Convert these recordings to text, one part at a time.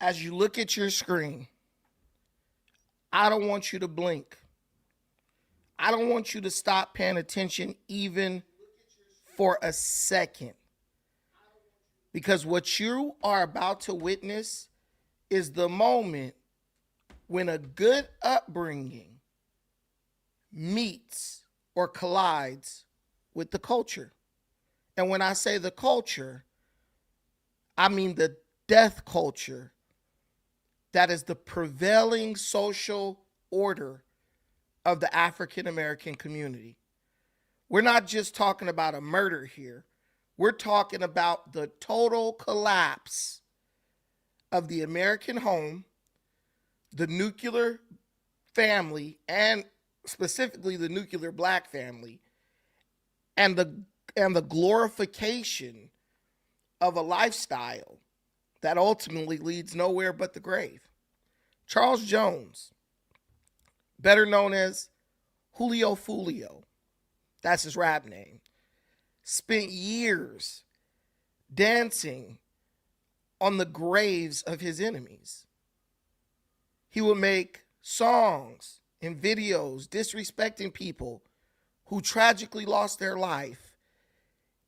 As you look at your screen, I don't want you to blink. I don't want you to stop paying attention even for a second. Because what you are about to witness is the moment when a good upbringing meets or collides with the culture. And when I say the culture, I mean the death culture that is the prevailing social order of the African American community. We're not just talking about a murder here. We're talking about the total collapse of the American home, the nuclear family, and specifically the nuclear black family, and the glorification of a lifestyle that ultimately leads nowhere but the grave. Charles Jones, better known as Julio Foolio, that's his rap name, spent years dancing on the graves of his enemies. He would make songs and videos disrespecting people who tragically lost their life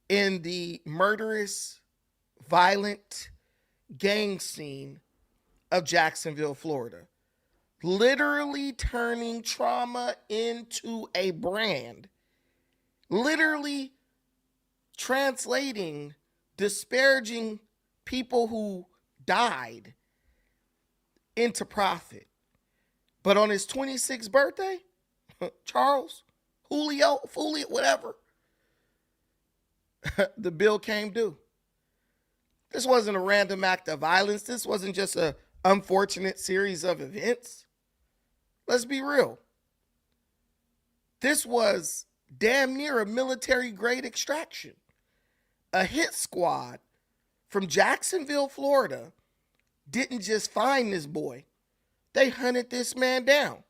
in the murderous, violent gang scene of Jacksonville, Florida. Literally turning trauma into a brand. Literally translating disparaging people who died into profit. But on his 26th birthday, Charles, Julio, whatever, the bill came due. This wasn't a random act of violence. This wasn't just an unfortunate series of events. Let's be real. This was damn near a military grade extraction. A hit squad from Jacksonville, Florida, didn't just find this boy. They hunted this man down.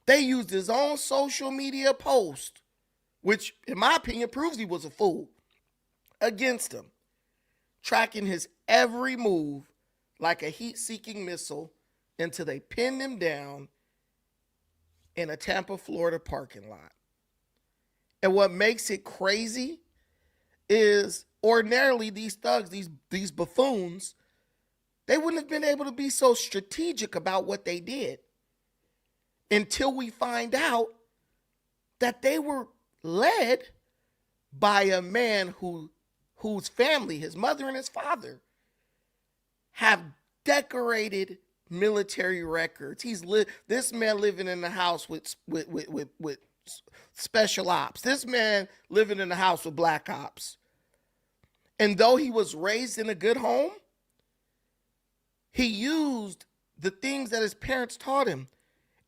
They used his own social media post, which in my opinion proves he was a fool, against him, tracking his every move like a heat-seeking missile until they pinned him down in a Tampa, Florida parking lot. And what makes it crazy is ordinarily these thugs, these buffoons, they wouldn't have been able to be so strategic about what they did until we find out that they were led by a man whose family, his mother and his father, have decorated military records. This man living in the house with special ops. This man living in the house with black ops. And though he was raised in a good home, he used the things that his parents taught him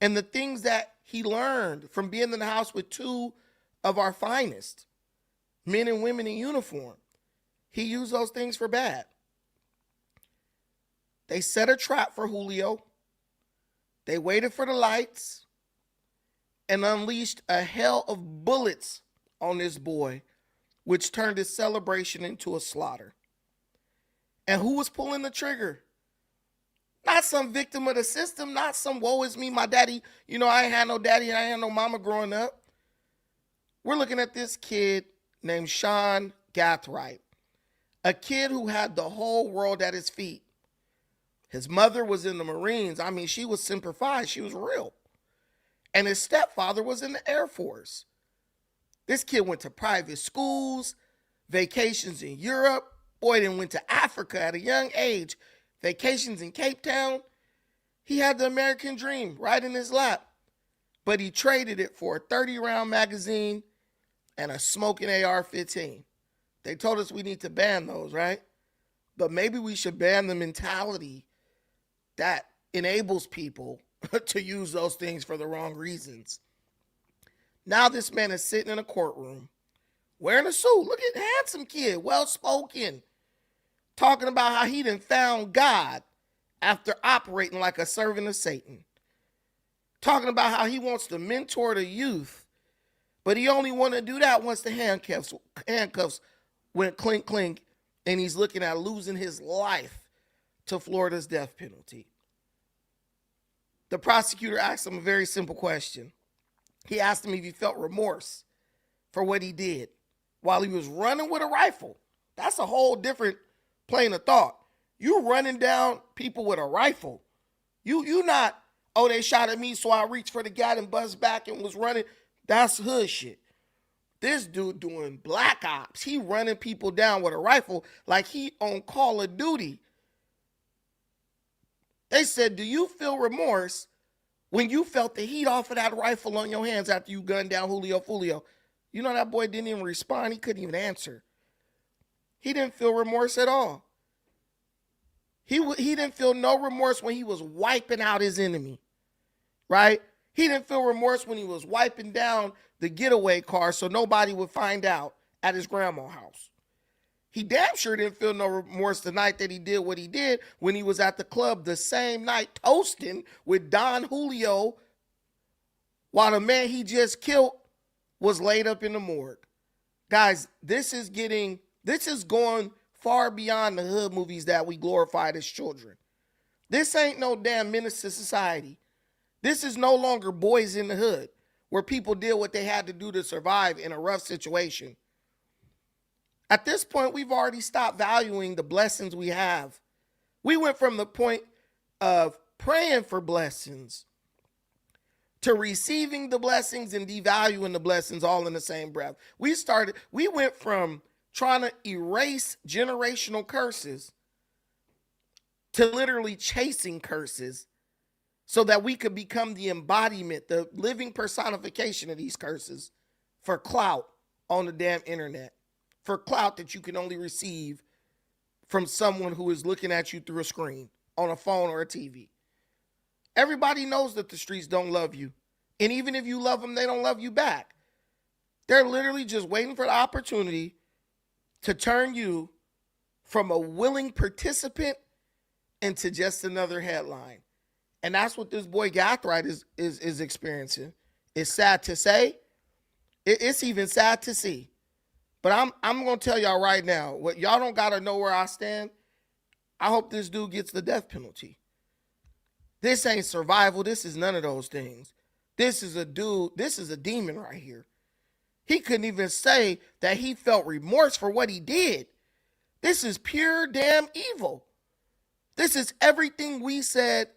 and the things that he learned from being in the house with two of our finest men and women in uniform. He used those things for bad. They set a trap for Julio. They waited for the lights and unleashed a hail of bullets on this boy, which turned his celebration into a slaughter. And who was pulling the trigger? Not some victim of the system, not some woe is me, my daddy. I ain't had no daddy and I ain't had no mama growing up. We're looking at this kid named Sean Gathright, a kid who had the whole world at his feet. His mother was in the Marines. I mean, she was Semper Fi. She was real. And his stepfather was in the Air Force. This kid went to private schools, vacations in Europe. Boy, then went to Africa at a young age. Vacations in Cape Town. He had the American dream right in his lap. But he traded it for a 30-round magazine and a smoking AR-15. They told us we need to ban those, right? But maybe we should ban the mentality that enables people to use those things for the wrong reasons. Now this man is sitting in a courtroom, wearing a suit. Look at handsome kid, well-spoken, talking about how he done found God after operating like a servant of Satan. Talking about how he wants to mentor the youth, but he only want to do that once the handcuffs went clink, clink, and he's looking at losing his life to Florida's death penalty. The prosecutor asked him a very simple question. He asked him if he felt remorse for what he did while he was running with a rifle. That's a whole different plane of thought. You running down people with a rifle. You not, oh, they shot at me, so I reached for the gat and buzzed back and was running. That's hood shit. This dude doing black ops. He running people down with a rifle like he on Call of Duty. They said, do you feel remorse when you felt the heat off of that rifle on your hands after you gunned down Julio Foolio? You know, that boy didn't even respond. He couldn't even answer. He didn't feel remorse at all. He didn't feel no remorse when he was wiping out his enemy, right? He didn't feel remorse when he was wiping down the getaway car so nobody would find out at his grandma's house. He damn sure didn't feel no remorse the night that he did what he did when he was at the club the same night toasting with Don Julio while the man he just killed was laid up in the morgue. Guys, this is going far beyond the hood movies that we glorified as children. This ain't no damn menace to society. This is no longer Boys in the Hood, where people did what they had to do to survive in a rough situation. At this point, we've already stopped valuing the blessings we have. We went from the point of praying for blessings to receiving the blessings and devaluing the blessings all in the same breath. We went from trying to erase generational curses to literally chasing curses so that we could become the embodiment, the living personification of these curses for clout on the damn internet, for clout that you can only receive from someone who is looking at you through a screen on a phone or a TV. Everybody knows that the streets don't love you. And even if you love them, they don't love you back. They're literally just waiting for the opportunity to turn you from a willing participant into just another headline. And that's what this boy Gathright is experiencing. It's sad to say. It's even sad to see. But I'm going to tell y'all right now, what y'all don't got to know where I stand. I hope this dude gets the death penalty. This ain't survival. This is none of those things. This is a dude. This is a demon right here. He couldn't even say that he felt remorse for what he did. This is pure damn evil. This is everything we said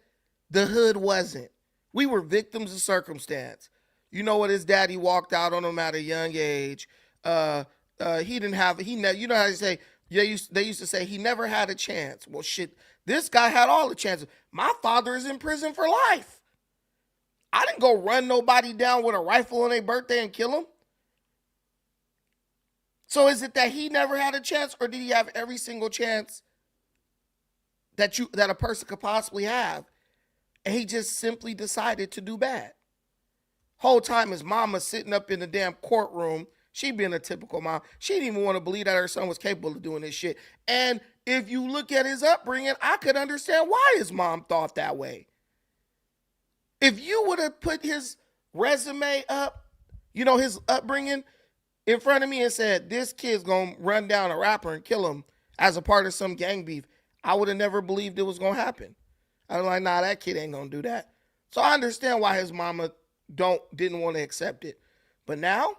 the hood wasn't. We were victims of circumstance. You know what? His daddy walked out on him at a young age. You know how they say, they used to say he never had a chance. Well, shit, this guy had all the chances. My father is in prison for life. I didn't go run nobody down with a rifle on their birthday and kill him. So is it that he never had a chance, or did he have every single chance that a person could possibly have, and he just simply decided to do bad? Whole time his mama sitting up in the damn courtroom, she being a typical mom. She didn't even want to believe that her son was capable of doing this shit. And if you look at his upbringing, I could understand why his mom thought that way. If you would have put his resume up, you know, his upbringing in front of me and said, this kid's going to run down a rapper and kill him as a part of some gang beef, I would have never believed it was going to happen. I was like, nah, that kid ain't going to do that. So I understand why his mama didn't want to accept it. But now,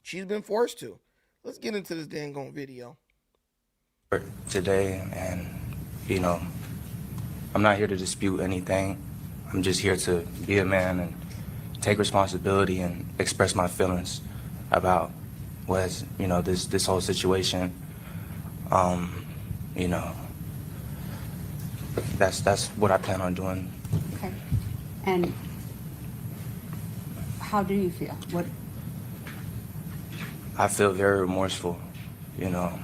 she's been forced to. Let's get into this dang on video. Today, and, you know, I'm not here to dispute anything. I'm just here to be a man and take responsibility and express my feelings about was, you know, this whole situation. You know, that's what I plan on doing. Okay. And how do you feel? What? I feel very remorseful, you know.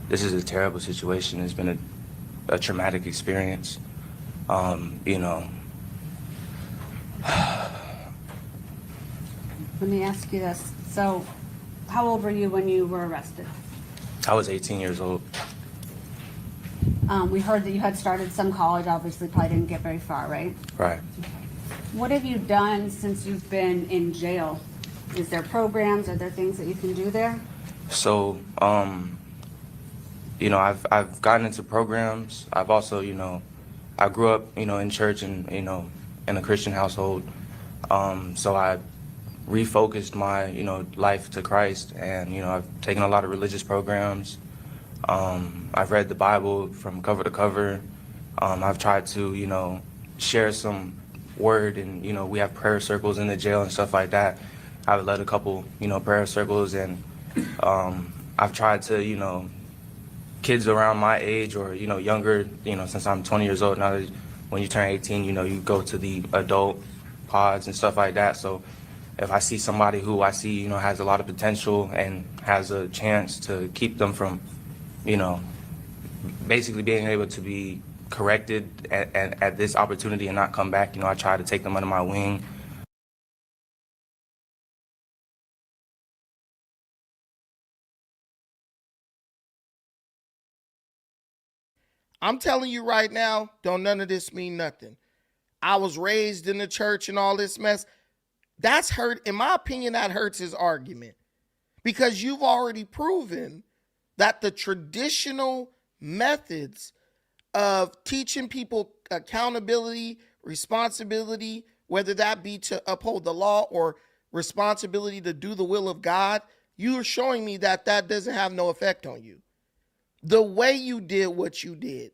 This is a terrible situation. It's been a traumatic experience. You know. Let me ask you this. So, how old were you when you were arrested? I was 18 years old. We heard that you had started some college, obviously probably didn't get very far, right? Right. What have you done since you've been in jail? Is there programs? Are there things that you can do there? So, I've gotten into programs. I've also, I grew up, in church and, in a Christian household. So I refocused my, life to Christ, and, I've taken a lot of religious programs. I've read the Bible from cover to cover. I've tried to, share some word, and, we have prayer circles in the jail and stuff like that. I've led a couple, prayer circles, and I've tried to, kids around my age or, younger, since I'm 20 years old now, when you turn 18, you go to the adult pods and stuff like that. So if I see somebody who I see, has a lot of potential and has a chance to keep them from, you know, basically being able to be corrected at this opportunity and not come back, I try to take them under my wing. I'm telling you right now, don't none of this mean nothing. I was raised in the church and all this mess. That's hurt. In my opinion, that hurts his argument because you've already proven that the traditional methods of teaching people accountability, responsibility, whether that be to uphold the law or responsibility to do the will of God, you are showing me that that doesn't have no effect on you. The way you did what you did.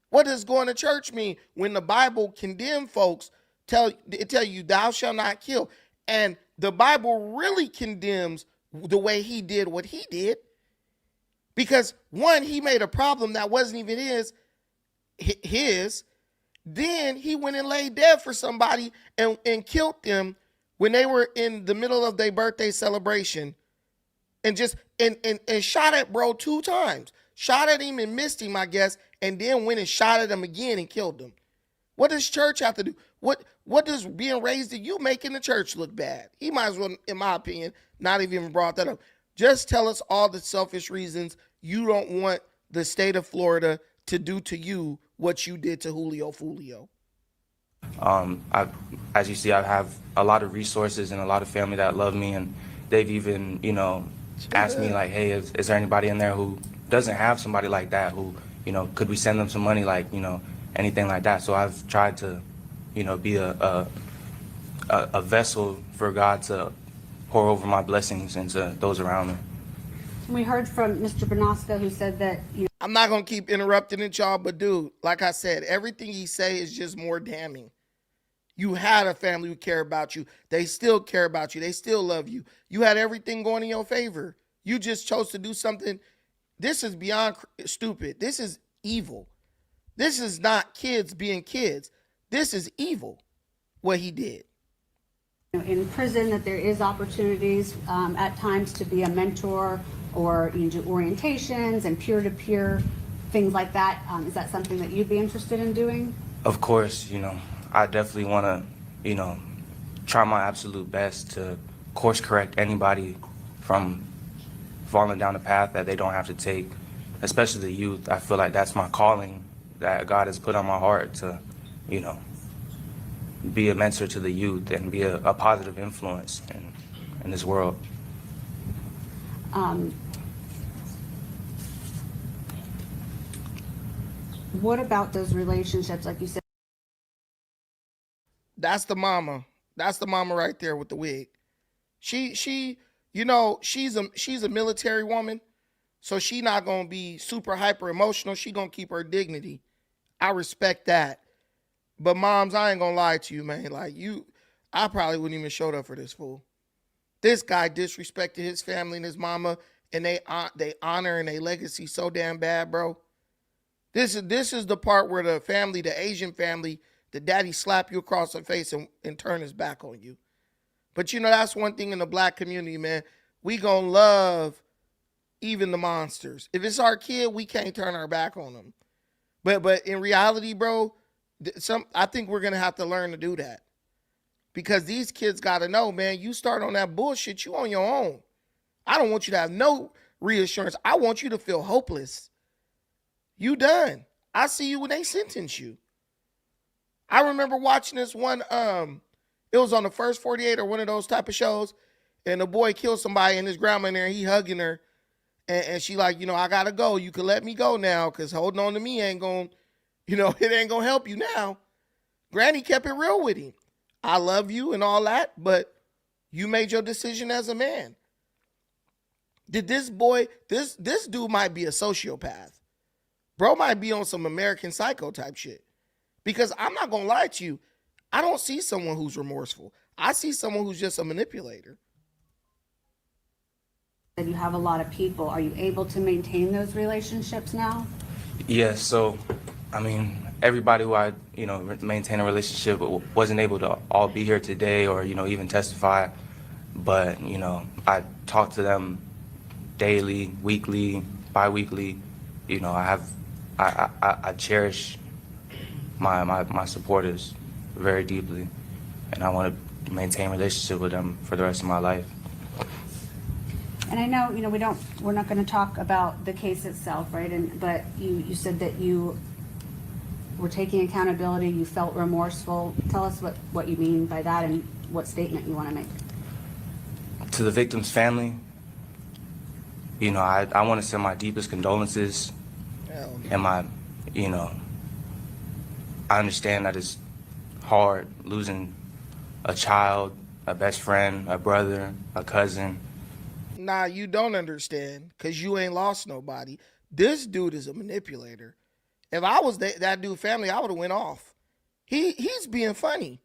What does going to church mean when the Bible condemn folks? Tell you thou shalt not kill, and the Bible really condemns the way he did what he did, because one, he made a problem that wasn't even his. Then he went and laid dead for somebody and killed them when they were in the middle of their birthday celebration, and just and shot at bro 2 times. Shot at him and missed him, I guess, and then went and shot at him again and killed him. What does church have to do? What does being raised in you making the church look bad? He might as well, in my opinion, not even brought that up. Just tell us all the selfish reasons you don't want the state of Florida to do to you what you did to Julio Foolio. As you see, I have a lot of resources and a lot of family that love me, and they've even, asked me like, hey, is there anybody in there who doesn't have somebody like that, who, could we send them some money, like, anything like that. So I've tried to, be a vessel for God to pour over my blessings into those around me. We heard from Mr. Bonosco, who said that, I'm not going to keep interrupting it, y'all, but dude, like I said, everything he say is just more damning. You had a family who care about you. They still care about you. They still love you. You had everything going in your favor. You just chose to do something. This is beyond stupid. This is evil. This is not kids being kids. This is evil, what he did. in prison, that there is opportunities at times to be a mentor or do orientations and peer-to-peer things like that. Is that something that you'd be interested in doing? Of course, I definitely want to, try my absolute best to course correct anybody from falling down a path that they don't have to take, especially the youth. I feel like that's my calling that God has put on my heart to, be a mentor to the youth and be a positive influence in this world. What about those relationships, like you said? That's the mama. That's the mama right there with the wig. She's a military woman, so she not gonna be super hyper emotional. She gonna keep her dignity. I respect that. But moms, I ain't gonna lie to you, man. Like I probably wouldn't even showed up for this fool. This guy disrespected his family and his mama, and they honor and they legacy so damn bad, bro. This is the part where the family, the Asian family, the daddy slap you across the face and turn his back on you. But that's one thing in the black community, man. We gonna love even the monsters. If it's our kid, we can't turn our back on them. But in reality, bro, I think we're gonna have to learn to do that. Because these kids gotta know, man, you start on that bullshit, you on your own. I don't want you to have no reassurance. I want you to feel hopeless. You done. I see you when they sentence you. I remember watching this one, it was on the First 48 or one of those type of shows, and the boy killed somebody and his grandma in there, and he hugging her. And she like, I gotta go. You can let me go now, because holding on to me ain't gonna, it ain't gonna help you now. Granny kept it real with him. I love you and all that, but you made your decision as a man. Did this boy, this dude might be a sociopath. Bro might be on some American Psycho type shit. Because I'm not gonna lie to you, I don't see someone who's remorseful. I see someone who's just a manipulator. And you have a lot of people. Are you able to maintain those relationships now? Yes, so, I mean, everybody who I, maintain a relationship wasn't able to all be here today or, even testify. But, I talk to them daily, weekly, bi-weekly. I cherish my supporters very deeply, and I want to maintain a relationship with them for the rest of my life. And I know, we're not going to talk about the case itself, right? But you said that you were taking accountability, you felt remorseful. Tell us what you mean by that and what statement you want to make. To the victim's family, I want to send my deepest condolences. And I understand that it's hard losing a child, a best friend, a brother, a cousin. Nah, you don't understand, because you ain't lost nobody. This dude is a manipulator. If I was that dude family, I would have went off. He's being funny.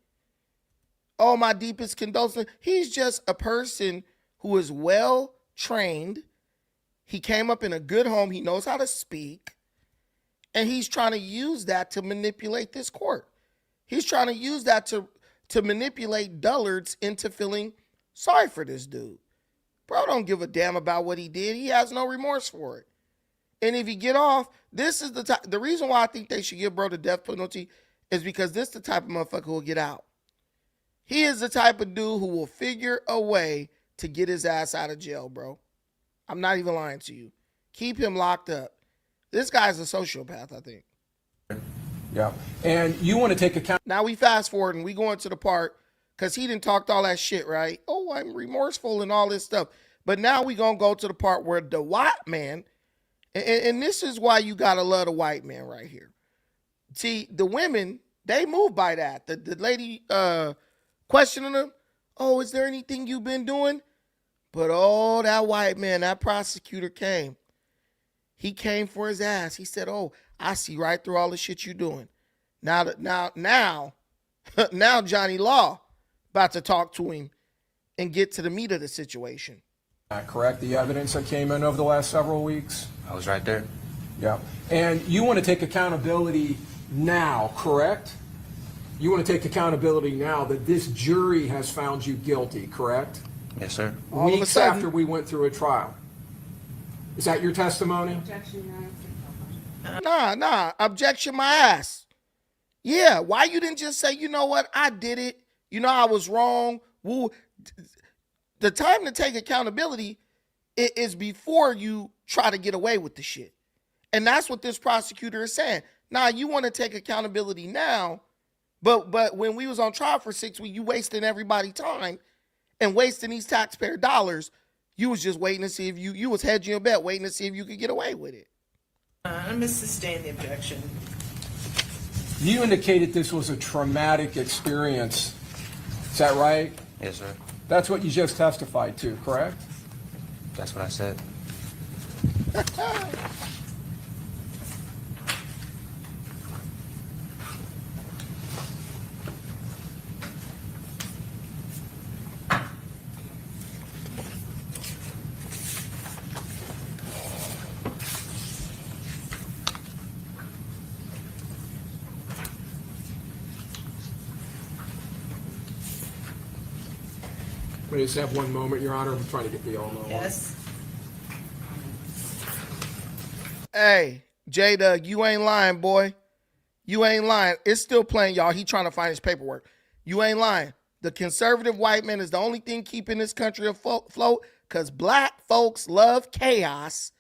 Oh, my deepest condolences. He's just a person who is well trained. He came up in a good home. He knows how to speak. And he's trying to use that to manipulate this court. He's trying to use that to manipulate dullards into feeling sorry for this dude. Bro don't give a damn about what he did. He has no remorse for it. And if he get off, this is the reason why I think they should give bro the death penalty is because this is the type of motherfucker who will get out. He is the type of dude who will figure a way to get his ass out of jail, bro. I'm not even lying to you. Keep him locked up. This guy's a sociopath, I think. Yeah. And you want to take account. Now we fast forward and we go into the part, because he didn't talk all that shit, right? Oh, I'm remorseful and all this stuff. But now we going to go to the part where the white man, and this is why you got to love the white man right here. See, the women, they move by that. The lady questioning them, oh, is there anything you've been doing? But oh, that white man, that prosecutor came. He came for his ass. He said, oh, I see right through all the shit you doing. Now, Johnny Law about to talk to him and get to the meat of the situation. Correct, the evidence that came in over the last several weeks? I was right there. Yeah. And you want to take accountability now, correct? You want to take accountability now that this jury has found you guilty, correct? Yes, sir. All of a Weeks sudden- after we went through a trial. Is that your testimony? Objection, Nah, objection my ass. Yeah, why you didn't just say, you know what, I did it. I was wrong. Woo. The time to take accountability is before you try to get away with the shit. And that's what this prosecutor is saying. Nah, you want to take accountability now, but when we was on trial for 6 weeks, you wasting everybody's time and wasting these taxpayer dollars. You was just waiting to see if you was hedging your bet, waiting to see if you could get away with it. I'm going to sustain the objection. You indicated this was a traumatic experience. Is that right? Yes, sir. That's what you just testified to, correct? That's what I said. We just have one moment, Your Honor. I'm trying to get the all know. Yes. Hey, J-Dug, you ain't lying, boy. You ain't lying. It's still playing, y'all. He trying to find his paperwork. You ain't lying. The conservative white man is the only thing keeping this country afloat because black folks love chaos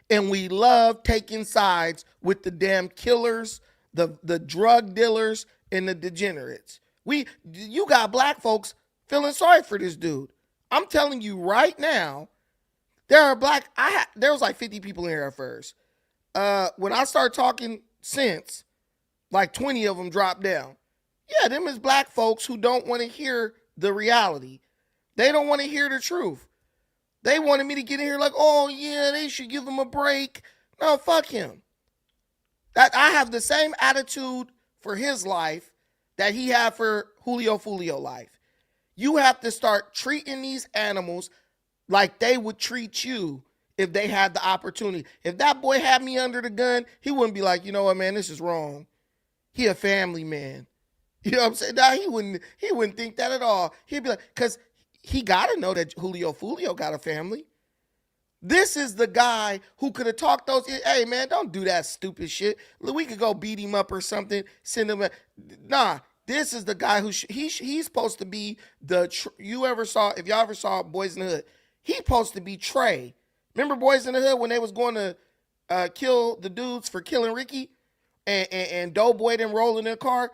and we love taking sides with the damn killers, the drug dealers, and the degenerates. You got black folks feeling sorry for this dude. I'm telling you right now, There was like 50 people in here at first. When I started talking sense, like 20 of them dropped down. Yeah, them is black folks who don't want to hear the reality. They don't want to hear the truth. They wanted me to get in here like, oh yeah, they should give him a break. No, fuck him. That I have the same attitude for his life that he had for Julio Foolio life. You have to start treating these animals like they would treat you if they had the opportunity. If that boy had me under the gun, he wouldn't be like, you know what, man, this is wrong. He a family man. You know what I'm saying? Nah, he wouldn't think that at all. He'd be like, because he got to know that Julio Foolio got a family. This is the guy who could have talked those. Hey, man, don't do that stupid shit. We could go beat him up or something. Send him. Nah, this is the guy who he's supposed to be the. If y'all ever saw Boys in the Hood, he's supposed to be Trey. Remember Boys in the Hood when they was going to kill the dudes for killing Ricky, and Doughboy them rolling in the car.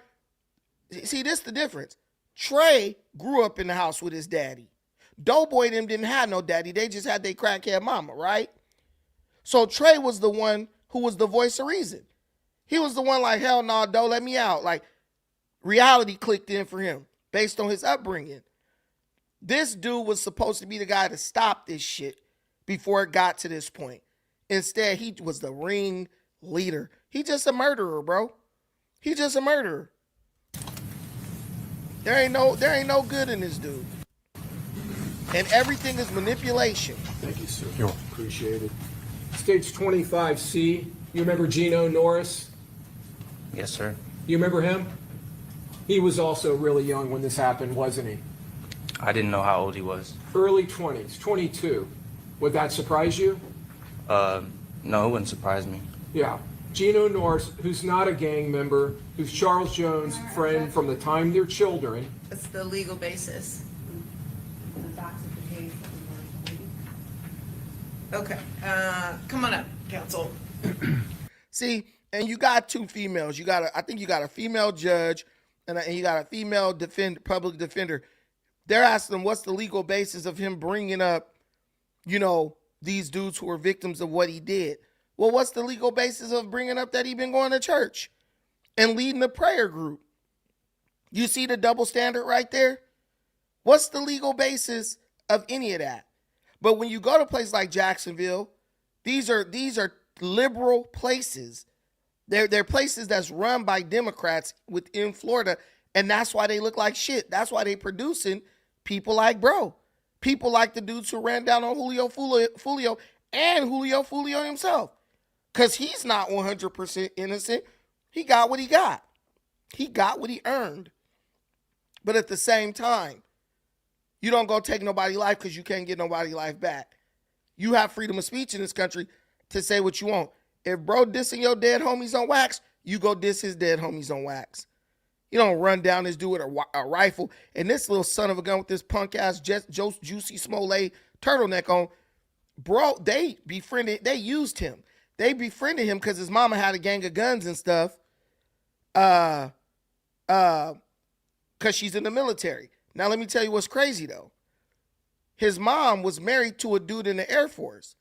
See, this the difference. Trey grew up in the house with his daddy. Doughboy them didn't have no daddy. They just had their crackhead mama, right? So Trey was the one who was the voice of reason. He was the one like, hell no, don't let me out. Like, reality clicked in for him based on his upbringing. This dude was supposed to be the guy to stop this shit before it got to this point. Instead, he was the ring leader. He just a murderer, bro. He just a murderer. There ain't no good in this dude. And everything is manipulation. Thank you, sir. Appreciate it. Stage 25C, you remember Gino Norris? Yes, sir. You remember him? He was also really young when this happened, wasn't he? I didn't know how old he was. Early 20s, 22. Would that surprise you? No, it wouldn't surprise me. Yeah. Gino Norris, who's not a gang member, who's Charles Jones' friend from the time they're children. That's the legal basis. Okay, come on up, counsel. See, and you got two females. I think you got a female judge and you got a female public defender. They're asking them what's the legal basis of him bringing up, these dudes who are victims of what he did. Well, what's the legal basis of bringing up that he been going to church and leading a prayer group? You see the double standard right there? What's the legal basis of any of that? But when you go to places like Jacksonville, these are liberal places. They're places that's run by Democrats within Florida, and that's why they look like shit. That's why they producing people like people like the dudes who ran down on Julio Foolio and Julio Foolio himself, because he's not 100% innocent. He got what he got. He got what he earned. But at the same time, you don't go take nobody's life because you can't get nobody's life back. You have freedom of speech in this country to say what you want. If bro dissing your dead homies on wax, you go diss his dead homies on wax. You don't run down this dude with a rifle. And this little son of a gun with this punk ass Juicy Smollett turtleneck on, bro, they used him. They befriended him because his mama had a gang of guns and stuff. Because she's in the military. Now, let me tell you what's crazy, though. His mom was married to a dude in the Air Force.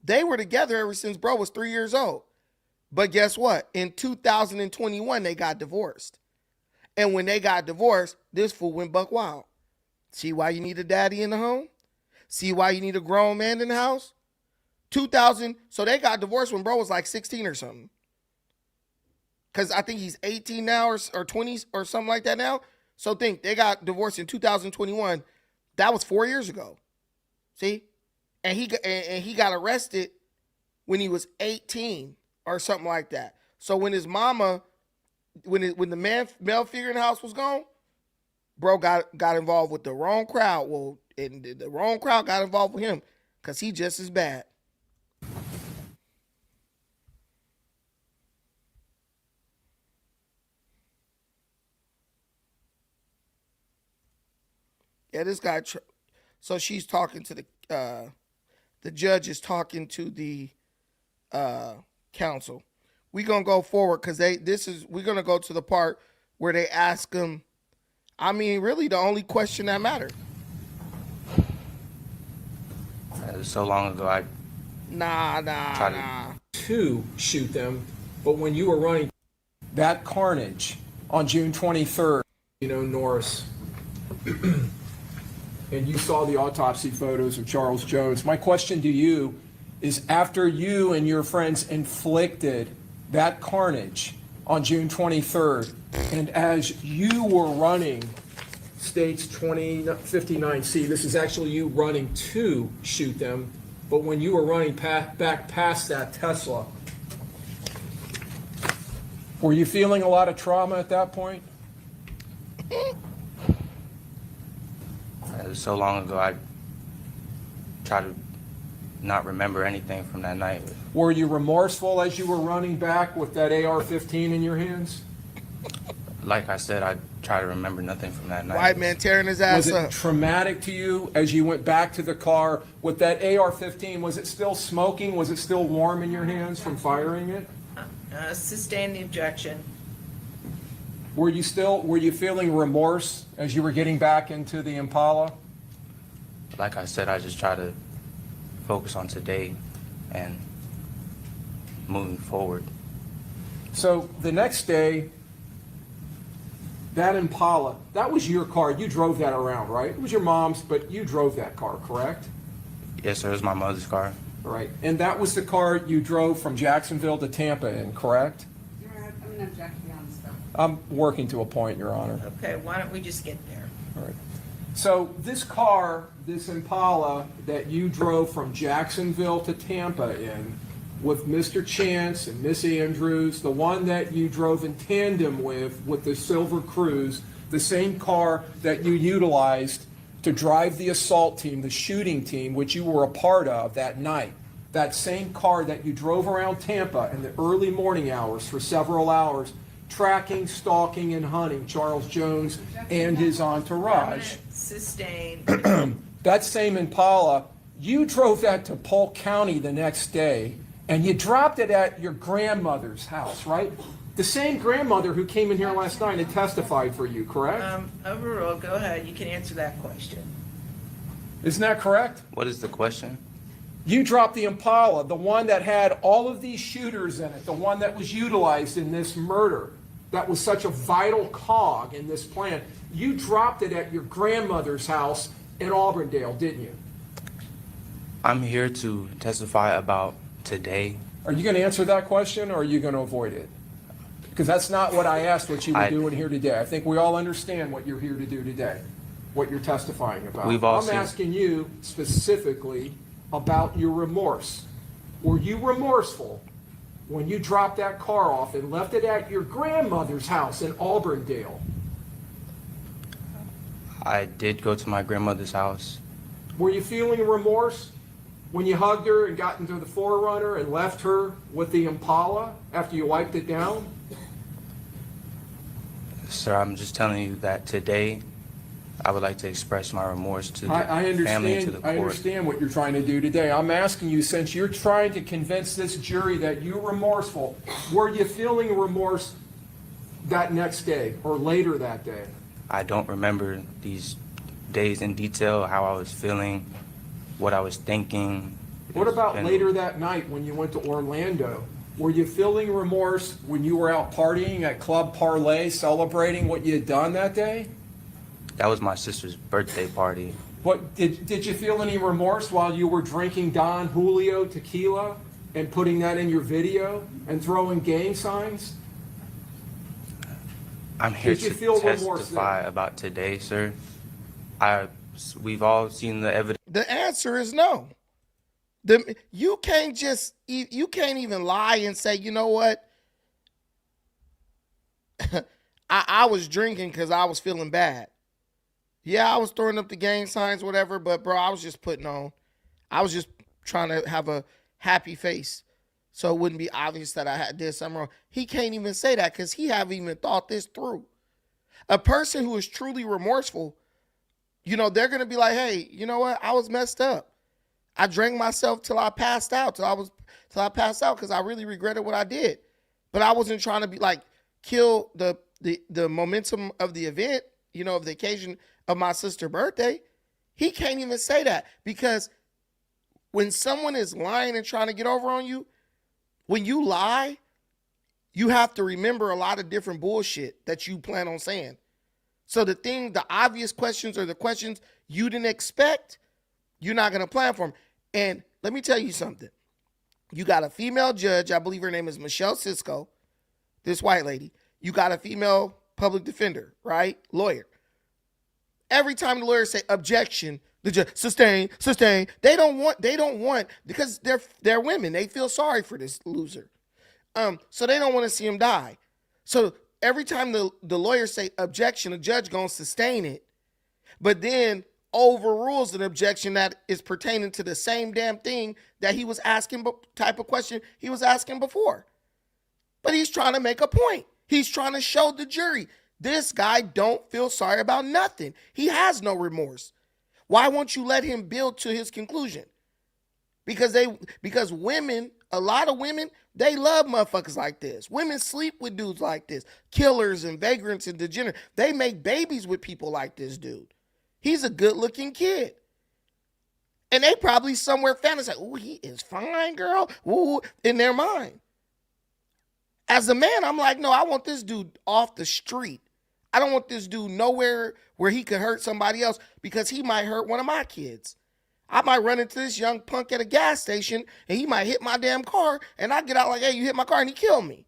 They were together ever since bro was 3 years old. But guess what? In 2021, they got divorced. And when they got divorced, this fool went buck wild. See why you need a daddy in the home? See why you need a grown man in the house? So they got divorced when bro was like 16 or something. Because I think he's 18 now or 20 or something like that now. So think, they got divorced in 2021. That was 4 years ago. See? And he got arrested when he was 18 or something like that. So when his mama, when the male figure in the house was gone, bro got involved with the wrong crowd. Well, and the wrong crowd got involved with him because he just as bad. Yeah, this guy. So she's talking to the judge is talking to the counsel. We're gonna go forward because we're gonna go to the part where they ask him. I mean, really, the only question that mattered. It was so long ago, I Nah. tried to To shoot them, but when you were running that carnage on June 23rd, Norris, and you saw the autopsy photos of Charles Jones, my question to you is, after you and your friends inflicted that carnage on June 23rd, and as you were running states 2059C, this is actually you running to shoot them, but when you were running back past that Tesla, were you feeling a lot of trauma at that point? It was so long ago, I try to not remember anything from that night. Were you remorseful as you were running back with that AR-15 in your hands? Like I said, I try to remember nothing from that night. White man tearing his ass Was it up. traumatic to you as you went back to the car with that AR-15? Was it still smoking? Was it still warm in your hands from firing it? Sustain the objection. Were you feeling remorse as you were getting back into the Impala? Like I said, I just try to focus on today and moving forward. So the next day, that Impala, that was your car. You drove that around, right? It was your mom's, but you drove that car, correct? Yes, sir, it was my mother's car. Right. And that was the car you drove from Jacksonville to Tampa in, correct? I'm going to object beyond stuff. I'm working to a point, Your Honor. Okay, why don't we just get there? All right. So this car, this Impala that you drove from Jacksonville to Tampa in with Mr. Chance and Miss Andrews, the one that you drove in tandem with the Silver Cruise, the same car that you utilized to drive the assault team, the shooting team, which you were a part of that night. That same car that you drove around Tampa in the early morning hours for several hours, tracking, stalking, and hunting Charles Jones and his entourage. Permanent, sustained. That same Impala, you drove that to Polk County the next day, and you dropped it at your grandmother's house, right? The same grandmother who came in here last night and testified for you, correct? Overruled, go ahead, you can answer that question. Isn't that correct? What is the question? You dropped the Impala, the one that had all of these shooters in it, the one that was utilized in this murder, that was such a vital cog in this plan. You dropped it at your grandmother's house in Auburndale, didn't you? I'm here to testify about today. Are you going to answer that question, or are you going to avoid it? Because that's not what I asked what you were doing here today. I think we all understand what you're here to do today, what you're testifying about. I'm asking you specifically about your remorse. Were you remorseful when you dropped that car off and left it at your grandmother's house in Auburndale? I did go to my grandmother's house. Were you feeling remorse when you hugged her and got into the 4Runner and left her with the Impala after you wiped it down? Sir, I'm just telling you that today I would like to express my remorse to the I family and to the I court. understand what you're trying to do today. I'm asking you, since you're trying to convince this jury that you're remorseful, were you feeling remorse that next day or later that day? I don't remember these days in detail, how I was feeling, what I was thinking. What about And later that night when you went to Orlando? Were you feeling remorse when you were out partying at Club Parlay, celebrating what you had done that day? That was my sister's birthday party. What did you feel any remorse while you were drinking Don Julio tequila and putting that in your video and throwing gang signs? I'm here Did you to feel remorse testify then? about today, sir. We've all seen the evidence. The answer is no. You can't even lie and say, you know what? I was drinking because I was feeling bad. Yeah, I was throwing up the gang signs, whatever, but bro, I was just trying to have a happy face so it wouldn't be obvious that I did something wrong. He can't even say that because he haven't even thought this through. A person who is truly remorseful, they're going to be like, hey, you know what? I was messed up. I drank myself till I passed out, till I passed out because I really regretted what I did. But I wasn't trying to be like kill the momentum of the event, of the occasion of my sister's birthday. He can't even say that because when someone is lying and trying to get over on you, when you lie, you have to remember a lot of different bullshit that you plan on saying. So the obvious questions or the questions you didn't expect, you're not going to plan for them. And let me tell you something. You got a female judge, I believe her name is Michelle Cisco, this white lady. You got a female public defender, right? Lawyer. Every time the lawyers say objection, the judge, sustain. They don't want, because they're women. They feel sorry for this loser. So they don't want to see him die. So every time the lawyers say objection, the judge gonna sustain it, but then overrules an objection that is pertaining to the same damn thing that he was asking, type of question he was asking before. But he's trying to make a point. He's trying to show the jury, this guy don't feel sorry about nothing. He has no remorse. Why won't you let him build to his conclusion? Because women, a lot of women, they love motherfuckers like this. Women sleep with dudes like this. Killers and vagrants and degenerates. They make babies with people like this dude. He's a good-looking kid. And they probably somewhere fantasize, ooh, he is fine, girl. Ooh, in their mind. As a man, I'm like, no, I want this dude off the street. I don't want this dude nowhere where he could hurt somebody else, because he might hurt one of my kids. I might run into this young punk at a gas station and he might hit my damn car, and I get out like, hey, you hit my car, and he killed me.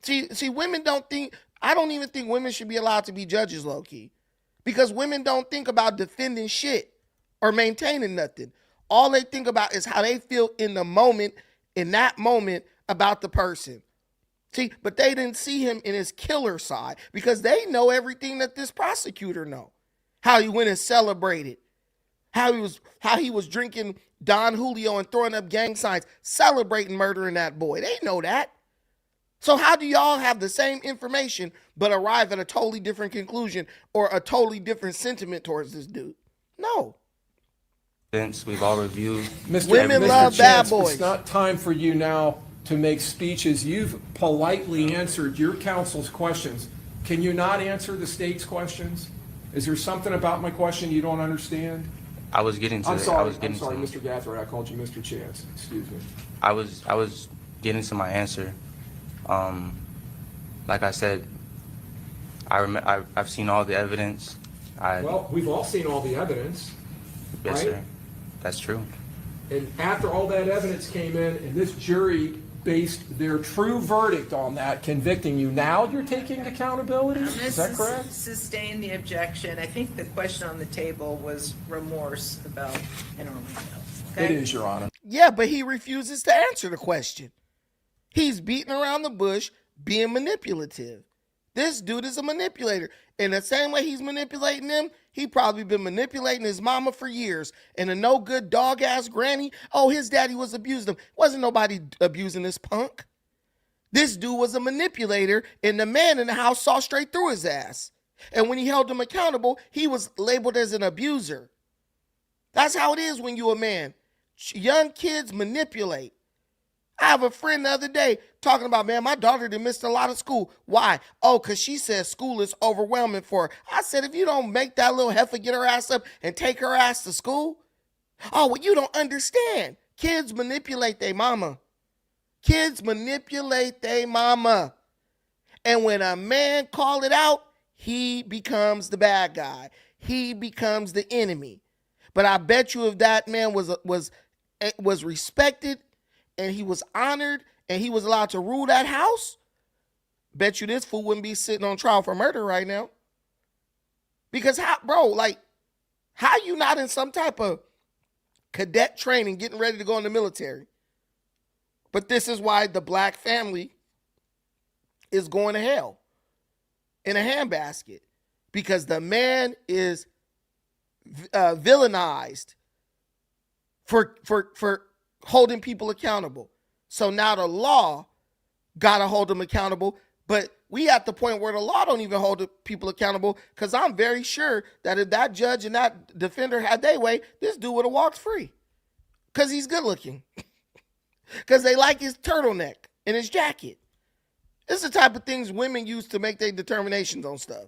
See, women don't think, I don't even think women should be allowed to be judges, low key, because women don't think about defending shit or maintaining nothing. All they think about is how they feel in the moment, in that moment, about the person. See, but they didn't see him in his killer side, because they know everything that this prosecutor know. How he went and celebrated. How he was drinking Don Julio and throwing up gang signs, celebrating murdering that boy. They know that. So how do y'all have the same information but arrive at a totally different conclusion or a totally different sentiment towards this dude? No. Since we've all reviewed, Women love bad Chance, boys. It's not time for you now to make speeches. You've politely answered your counsel's questions. Can you not answer the state's questions? Is there something about my question you don't understand? I was getting to I'm it. sorry, Mr. Gathright, I called you Mr. Chance. Excuse me. I was getting to my answer. Like I said, I've seen all the evidence. Well, we've all seen all the evidence, Yes, right? sir. That's true. And after all that evidence came in, and this jury based their true verdict on that, convicting you, now you're taking accountability? I'm gonna Is that correct? sustain the objection. I think the question on the table was remorse about an Orlando. Okay? It is, Your Honor. Yeah, but he refuses to answer the question. He's beating around the bush, being manipulative. This dude is a manipulator. In the same way he's manipulating them, he probably been manipulating his mama for years. And a no good dog ass granny, oh, his daddy was abusing him. Wasn't nobody abusing this punk. This dude was a manipulator, and the man in the house saw straight through his ass. And when he held him accountable, he was labeled as an abuser. That's how it is when you a man. Young kids manipulate. I have a friend the other day talking about, man, my daughter done missed a lot of school. Why? Oh, because she says school is overwhelming for her. I said, if you don't make that little heifer get her ass up and take her ass to school. Oh, well, you don't understand. Kids manipulate their mama. Kids manipulate their mama. And when a man call it out, he becomes the bad guy. He becomes the enemy. But I bet you if that man was respected, and he was honored, and he was allowed to rule that house, bet you this fool wouldn't be sitting on trial for murder right now. Because how you not in some type of cadet training getting ready to go in the military? But this is why the black family is going to hell in a handbasket. Because the man is villainized for holding people accountable. So now the law got to hold them accountable, but we at the point where the law don't even hold the people accountable, because I'm very sure that if that judge and that defender had their way, this dude would have walked free, because he's good looking, because they like his turtleneck and his jacket. This is the type of things women use to make their determinations on stuff.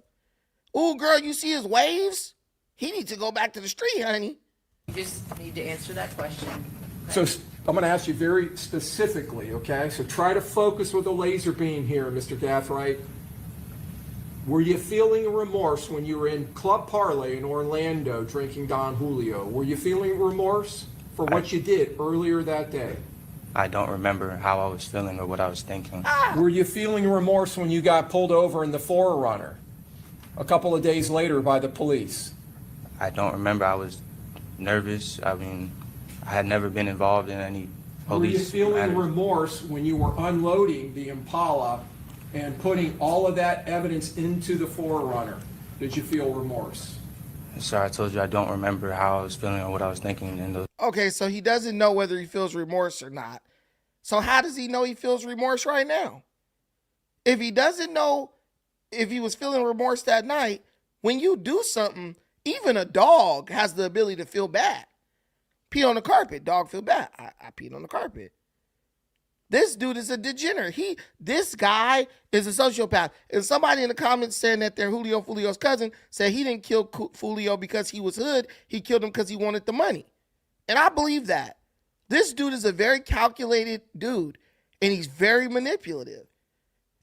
Ooh, girl, you see his waves? He needs to go back to the street, honey. You just need to answer that question. So I'm going to ask you very specifically, okay? So try to focus with the laser beam here, Mr. Gathright. Were you feeling remorse when you were in Club Parlay in Orlando drinking Don Julio? Were you feeling remorse for what you did earlier that day? I don't remember how I was feeling or what I was thinking. Were you feeling remorse when you got pulled over in the Forerunner a couple of days later by the police? I don't remember. I was nervous. I mean, I had never been involved in any Were you police feeling matters. remorse when you were unloading the Impala and putting all of that evidence into the Forerunner? Did you feel remorse? Sir, I told you I don't remember how I was feeling or what I was thinking in those. Okay, so he doesn't know whether he feels remorse or not. So how does he know he feels remorse right now? If he doesn't know if he was feeling remorse that night, when you do something, even a dog has the ability to feel bad. Pee on the carpet, dog feel bad. I peed on the carpet. This dude is a degenerate. This guy is a sociopath. And somebody in the comments saying that they're Julio Foolio's cousin said he didn't kill Foolio because he was hood. He killed him because he wanted the money. And I believe that. This dude is a very calculated dude, and he's very manipulative.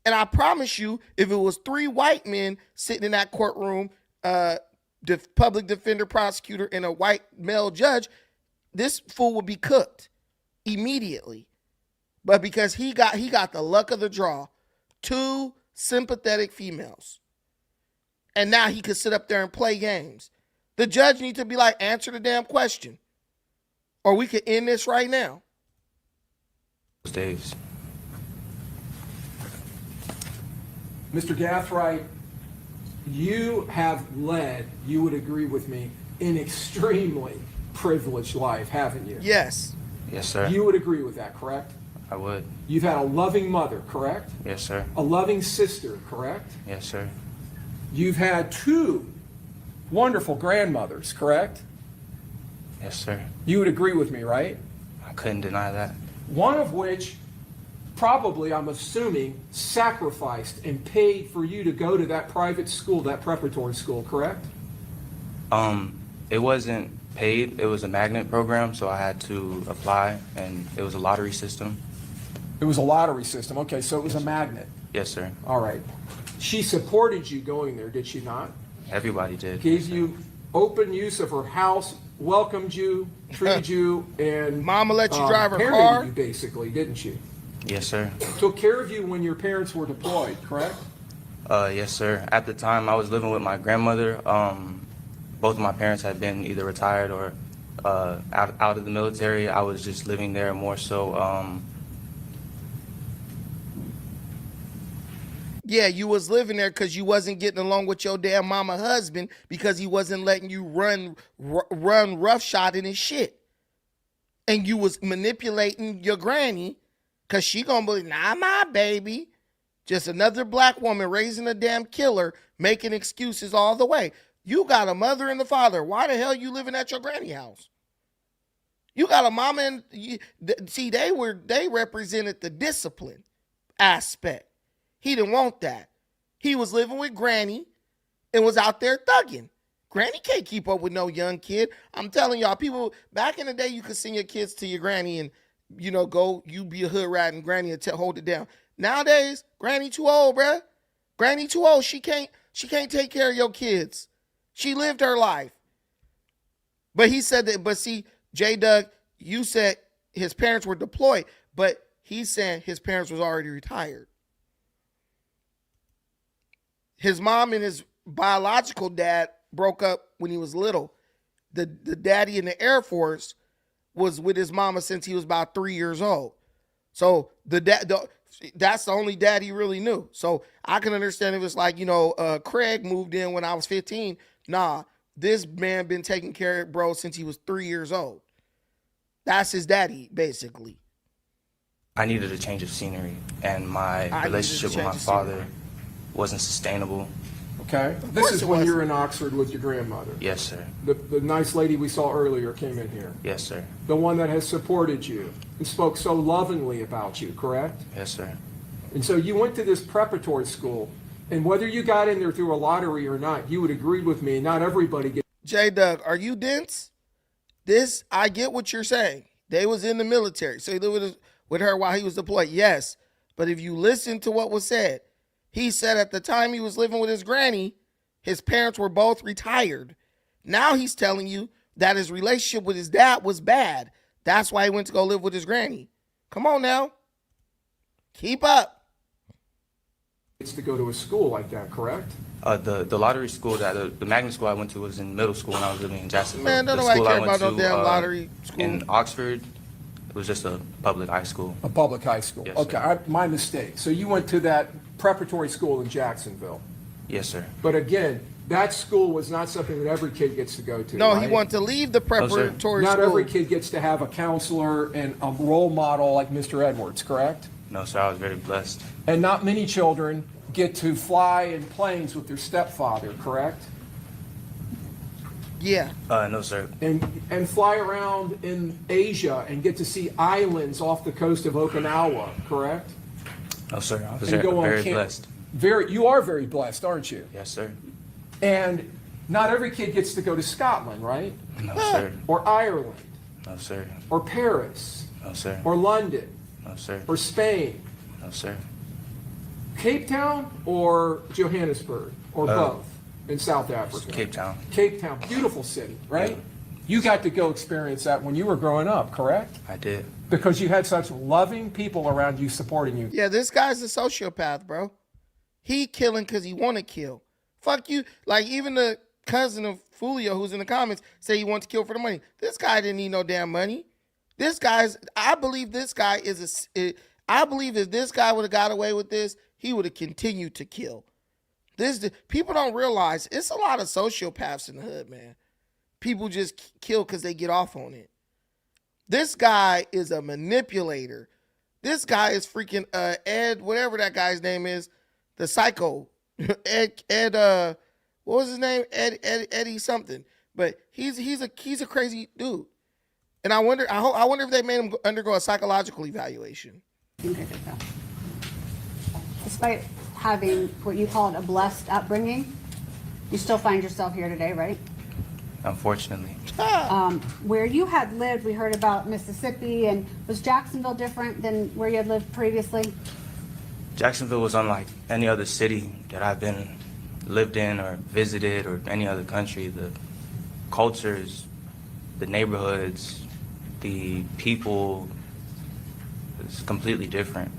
And I promise you, if it was 3 white men sitting in that courtroom, public defender, prosecutor, and a white male judge, this fool would be cooked immediately. But because he got the luck of the draw, 2 sympathetic females. And now he could sit up there and play games. The judge needs to be like, answer the damn question. Or we could end this right now. Days. Mr. Gathright, you have led, you would agree with me, an extremely privileged life, haven't you? Yes. Yes, sir. You would agree with that, correct? I would. You've had a loving mother, correct? Yes, sir. A loving sister, correct? Yes, sir. You've had 2 wonderful grandmothers, correct? Yes, sir. You would agree with me, right? I couldn't deny that. One of which probably, I'm assuming, sacrificed and paid for you to go to that private school, that preparatory school, correct? It wasn't paid. It was a magnet program, so I had to apply, and it was a lottery system. It was a lottery system. Okay, so it was a magnet. Yes, sir. All right. She supported you going there, did she not? Everybody did. Gave Yes, sir. you open use of her house, welcomed you, treated you, and Mama let you drive her parented car? you basically, didn't she? Yes, sir. Took care of you when your parents were deployed, correct? Yes, sir. At the time, I was living with my grandmother. Both of my parents had been either retired or out of the military. I was just living there more so. Yeah, you was living there because you wasn't getting along with your damn mama husband because he wasn't letting you run roughshod in his shit. And you was manipulating your granny because she gonna be, nah, my baby. Just another black woman raising a damn killer, making excuses all the way. You got a mother and a father. Why the hell you living at your granny house? You got a mama and see, they represented the discipline aspect. He didn't want that. He was living with granny and was out there thugging. Granny can't keep up with no young kid. I'm telling y'all, people, back in the day, you could send your kids to your granny and, go, you be a hood rat and granny and hold it down. Nowadays, granny too old, bruh. Granny too old. She can't take care of your kids. She lived her life. But he said that, but see, J. Doug, you said his parents were deployed, but he's saying his parents was already retired. His mom and his biological dad broke up when he was little. The daddy in the Air Force was with his mama since he was about 3 years old. So that's the only dad he really knew. So I can understand if it's like, Craig moved in when I was 15. Nah, this man been taking care of bro since he was 3 years old. That's his daddy, basically. I needed a change of scenery, and my relationship with my father wasn't sustainable. Okay. This is when you were in Oxford with your grandmother. Yes, sir. The nice lady we saw earlier came in here. Yes, sir. The one that has supported you and spoke so lovingly about you, correct? Yes, sir. And so you went to this preparatory school, and whether you got in there through a lottery or not, you would agree with me, not everybody gets. J. Doug, are you dense? I get what you're saying. They was in the military. So he lived with her while he was deployed. Yes. But if you listen to what was said, he said at the time he was living with his granny, his parents were both retired. Now he's telling you that his relationship with his dad was bad. That's why he went to go live with his granny. Come on now. Keep up. It's to go to a school like that, correct? The lottery school the magnet school I went to was in middle school when I was living in Jacksonville. Man, don't The nobody school I care went about no to, damn lottery school. in Oxford, it was just a public high school. A public high school. Yes, Okay, sir. my mistake. So you went to that preparatory school in Jacksonville. Yes, sir. But again, that school was not something that every kid gets to go to. No, he right? wanted to leave the preparatory Not school. every kid gets to have a counselor and a role model like Mr. Edwards, correct? No, sir, I was very blessed. And not many children get to fly in planes with their stepfather, correct? Yeah. No, sir. And fly around in Asia and get to see islands off the coast of Okinawa, correct? No, sir, I was And go on very camp- blessed. You are very blessed, aren't you? Yes, sir. And not every kid gets to go to Scotland, right? No, sir. Or Ireland, No, sir. or Paris, No, sir. or London, No, sir. or Spain. No, sir. Cape Town or Johannesburg, or both in South Africa? Cape Town. Cape Town, beautiful city, right? Yeah. You got to go experience that when you were growing up, correct? I did. Because you had such loving people around you supporting you. Yeah, this guy's a sociopath, bro. He killing because he want to kill. Fuck you. Like, even the cousin of Foolio, who's in the comments, say he wants to kill for the money. This guy didn't need no damn money. I believe this guy I believe if this guy would have got away with this, he would have continued to kill. People don't realize it's a lot of sociopaths in the hood, man. People just kill because they get off on it. This guy is a manipulator. This guy is freaking Ed, whatever that guy's name is, the psycho. Ed, what was his name? Eddie something. But he's a crazy dude. And I wonder if they made him undergo a psychological evaluation. Despite having what you called a blessed upbringing, you still find yourself here today, right? Unfortunately. Where you had lived, we heard about Mississippi, and was Jacksonville different than where you had lived previously? Jacksonville was unlike any other city that I've lived in or visited or any other country. The cultures, the neighborhoods, the people, it's completely different.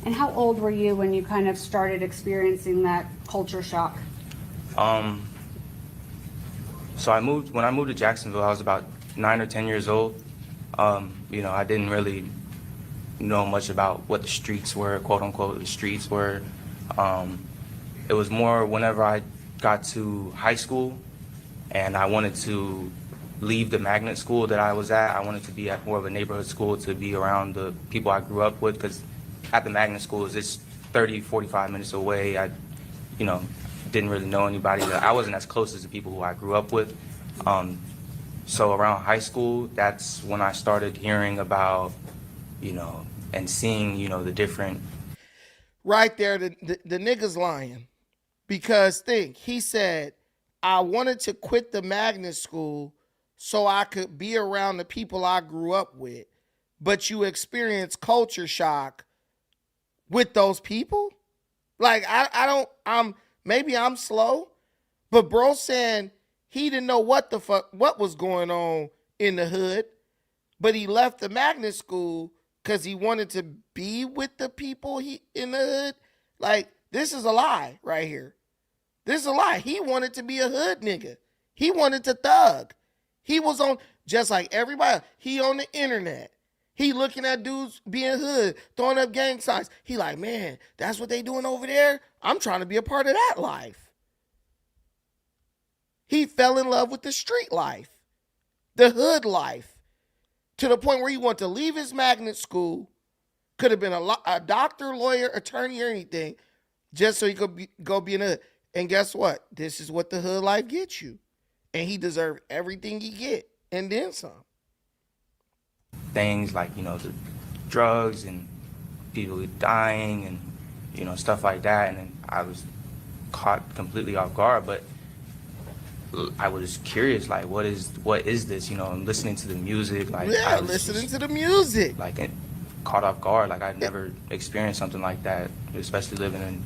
And how old were you when you kind of started experiencing that culture shock? So when I moved to Jacksonville, I was about 9 or 10 years old. I didn't really know much about what the streets were, quote unquote, the streets were. It was more whenever I got to high school and I wanted to leave the magnet school that I was at. I wanted to be at more of a neighborhood school to be around the people I grew up with, because at the magnet school it's 30, 45 minutes away. I didn't really know anybody. I wasn't as close as the people who I grew up with. So around high school, that's when I started hearing about, and seeing, the different. Right there, the nigga's lying. Because he said, I wanted to quit the magnet school so I could be around the people I grew up with. But you experience culture shock with those people? Like, maybe I'm slow, but bro saying he didn't know what was going on in the hood, but he left the magnet school because he wanted to be with the people in the hood. Like, this is a lie right here. This is a lie. He wanted to be a hood nigga. He wanted to thug. He was on, just like everybody, he on the internet. He looking at dudes being hood, throwing up gang signs. He like, man, that's what they doing over there? I'm trying to be a part of that life. He fell in love with the street life, the hood life, to the point where he wanted to leave his magnet school, could have been a doctor, lawyer, attorney, or anything, just so he could go be in the hood. And guess what? This is what the hood life gets you. And he deserved everything he get, and then some. Things like, the drugs and people dying and, stuff like that. And then I was caught completely off guard. But I was curious, like, what is this? You know, and listening to the music, like, Yeah, I was listening just, to the music. like, caught off guard. Like, I'd never experienced something like that, especially living in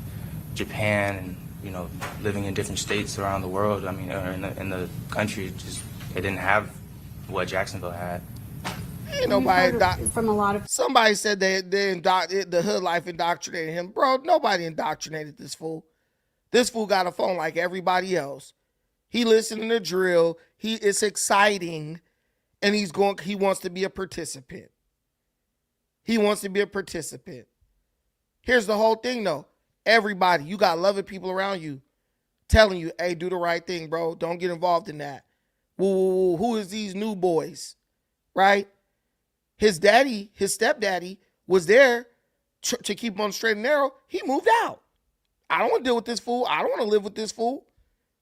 Japan and, you know, living in different states around the world. I mean, or in the country, just, it didn't have what Jacksonville had. Ain't We've nobody. heard from a lot of Somebody said the hood life indoctrinated him. Bro, nobody indoctrinated this fool. This fool got a phone like everybody else. He listening to drill. It's exciting, and he wants to be a participant. He wants to be a participant. Here's the whole thing though. Everybody, you got loving people around you telling you, hey, do the right thing, bro. Don't get involved in that. Who is these new boys? Right? His daddy, his stepdaddy, was there to keep him on the straight and narrow. He moved out. I don't want to deal with this fool. I don't want to live with this fool.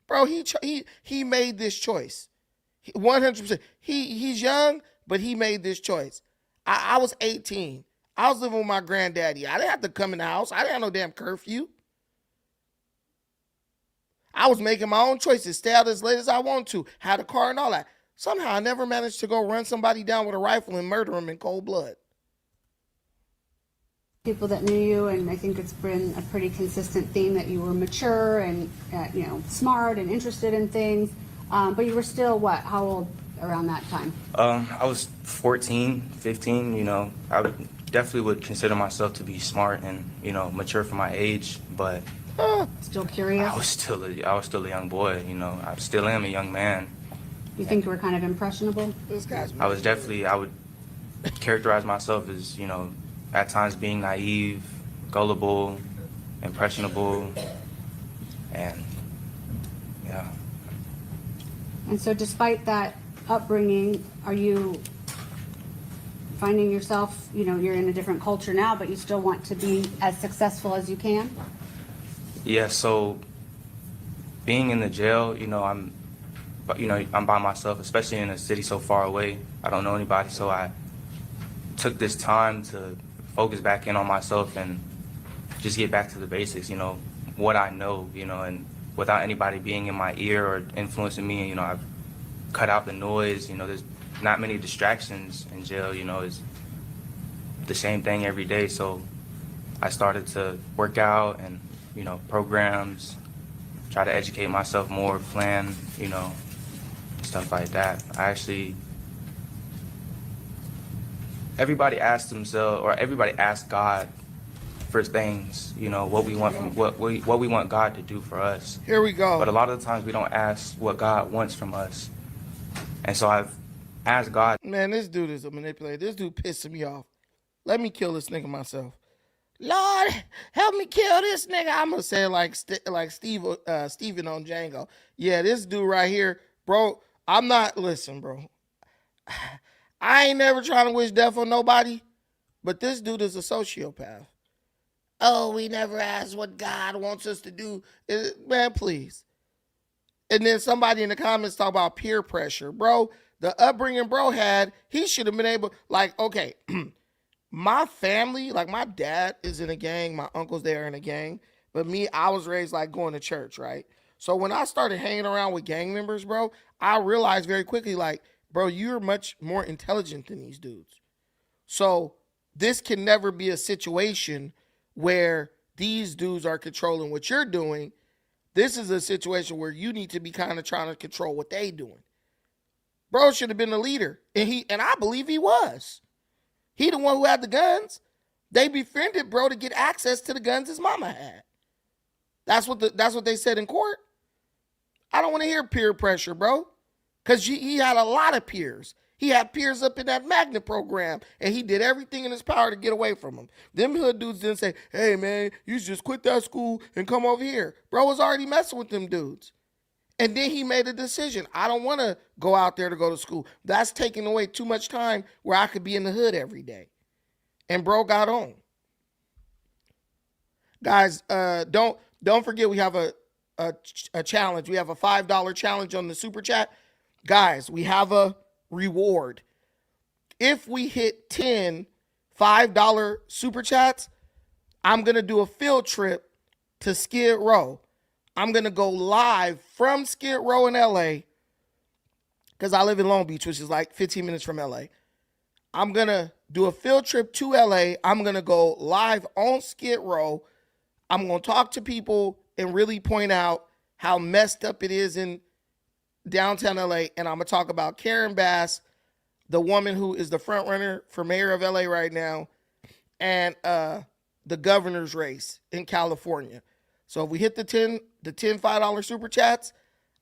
Bro, he made this choice. 100%. He's young, but he made this choice. I was 18. I was living with my granddaddy. I didn't have to come in the house. I didn't have no damn curfew. I was making my own choices, stay out as late as I want to, had a car and all that. Somehow I never managed to go run somebody down with a rifle and murder him in cold blood. people that knew you, and I think it's been a pretty consistent theme that you were mature and smart and interested in things. But you were still what? How old around that time? I was 14, 15. You know, definitely would consider myself to be smart and mature for my age, but Still curious? I was still a young boy. You know, I still am a young man. You think you were kind of impressionable? This guy's I would characterize myself as, at times being naive, gullible, impressionable, and yeah. And so despite that upbringing, are you finding yourself, you're in a different culture now, but you still want to be as successful as you can? Yeah, so being in the jail, I'm by myself, especially in a city so far away. I don't know anybody, so I took this time to focus back in on myself and just get back to the basics, what I know, and without anybody being in my ear or influencing me, I've cut out the noise, there's not many distractions in jail, it's the same thing every day. So I started to work out and, programs, try to educate myself more, plan, stuff like that. Everybody asks God for things, what we want from what we want God to do for us. Here we go. But a lot of the times we don't ask what God wants from us. And so I've asked God. Man, this dude is a manipulator. This dude pissing me off. Let me kill this nigga myself. Lord, help me kill this nigga. I'm gonna say it like Steven on Django. Yeah, this dude right here, bro. Listen, bro. I ain't never trying to wish death on nobody, but this dude is a sociopath. Oh, we never asked what God wants us to do. Man, please. And then somebody in the comments talk about peer pressure. Bro, the upbringing bro had, he should have been able, okay, my family, my dad is in a gang, my uncles there in a gang, but me, I was raised going to church, right? So when I started hanging around with gang members, bro, I realized very quickly, bro, you're much more intelligent than these dudes. So this can never be a situation where these dudes are controlling what you're doing. This is a situation where you need to be kind of trying to control what they doing. Bro should have been the leader, and I believe he was. He the one who had the guns. They befriended bro to get access to the guns his mama had. That's what they said in court. I don't want to hear peer pressure, bro. Because he had a lot of peers. He had peers up in that magnet program, and he did everything in his power to get away from them. Them hood dudes didn't say, hey, man, you should just quit that school and come over here. Bro was already messing with them dudes. And then he made a decision. I don't want to go out there to go to school. That's taking away too much time where I could be in the hood every day. And bro got on. Guys, don't forget we have a challenge. We have a $5 challenge on the super chat. Guys, we have a reward. If we hit 10 $5 super chats, I'm going to do a field trip to Skid Row. I'm going to go live from from Skid Row in LA, because I live in Long Beach, which is like 15 minutes from LA. I'm going to do a field trip to LA. I'm going to go live on Skid Row. I'm going to talk to people and really point out how messed up it is in downtown LA. And I'm going to talk about Karen Bass, the woman who is the front runner for mayor of LA right now, and the governor's race in California. So if we hit the 10 $5 super chats,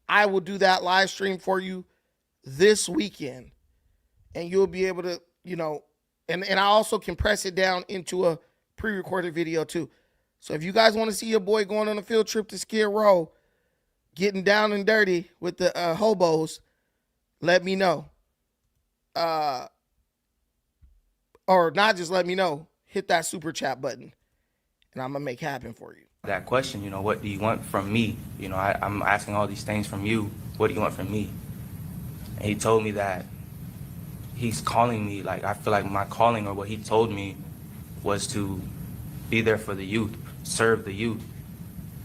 I will do that live stream for you this weekend. And you'll be able to, and I also can press it down into a pre-recorded video too. So if you guys want to see your boy going on a field trip to Skid Row, getting down and dirty with the hobos, let me know. Or not just let me know, hit that super chat button and I'm going to make happen for you. That question, what do you want from me? I'm asking all these things from you. What do you want from me? And he told me that he's calling me, like, I feel like my calling, or what he told me, was to be there for the youth, serve the youth,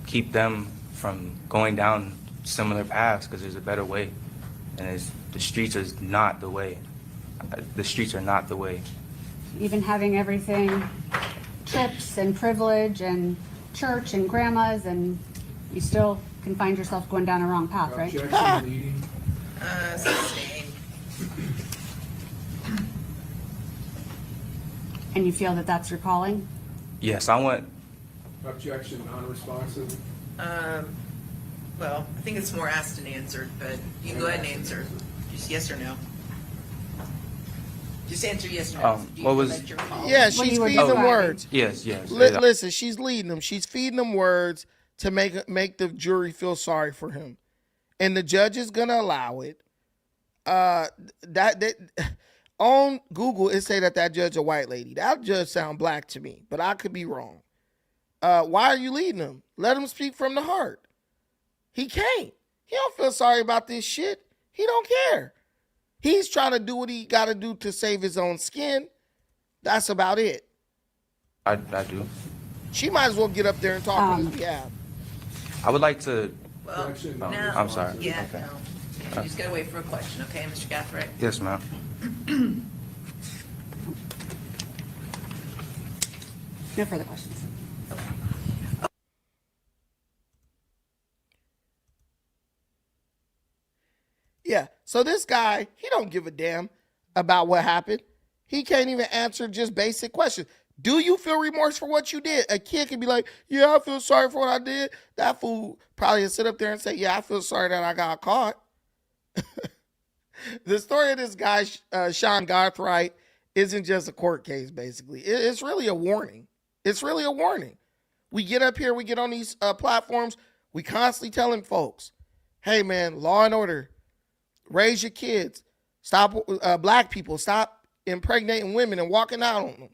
keep them from going down similar paths, because there's a better way. And the streets is not the way. The streets are not the way. Even having everything, trips and privilege and church and grandmas, and you still can find yourself going down a wrong path, right? Objection leading. Sustained. And you feel that that's your calling? Yes, I want. Objection non-responsive. Well, I think it's more asked and answered, but you can go ahead and answer. Just yes or no. Just answer yes or no. Do you what feel was- that you're calling? Yeah, When she's you were feeding them describing. words. Yes. Listen, she's leading them. She's feeding them words to make the jury feel sorry for him. And the judge is going to allow it. That on Google, it say that judge a white lady. That judge sound black to me, but I could be wrong. Why are you leading him? Let him speak from the heart. He can't. He don't feel sorry about this shit. He don't care. He's trying to do what he got to do to save his own skin. That's about it. I do. She might as well get up there and talk on his behalf. I would like to. Well, Objection no. I'm sorry. Yeah, Okay. no. You just gotta wait for a question, okay, Mr. Gathright? Yes, ma'am. No further questions. Yeah. So this guy, he don't give a damn about what happened. He can't even answer just basic questions. Do you feel remorse for what you did? A kid can be like, yeah, I feel sorry for what I did. That fool probably will sit up there and say, yeah, I feel sorry that I got caught. The story of this guy, Sean Garthright, isn't just a court case, basically. It's really a warning. It's really a warning. We get up here, we get on these platforms, we constantly telling folks, hey, man, law and order, raise your kids, stop black people, stop impregnating women and walking out on them.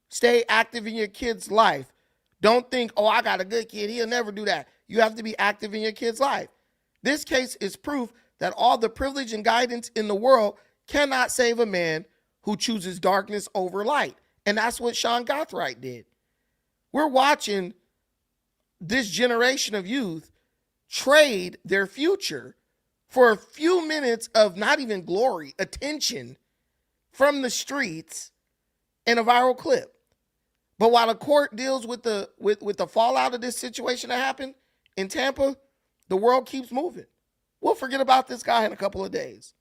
Stay active in your kid's life. Don't think, oh, I got a good kid, he'll never do that. You have to be active in your kid's life. This case is proof that all the privilege and guidance in the world cannot save a man who chooses darkness over light. And that's what Sean Garthright did. We're watching this generation of youth trade their future for a few minutes of not even glory, attention from the streets in a viral clip. But while the court deals with the fallout of this situation that happened in Tampa, the world keeps moving. We'll forget about this guy in a couple of days.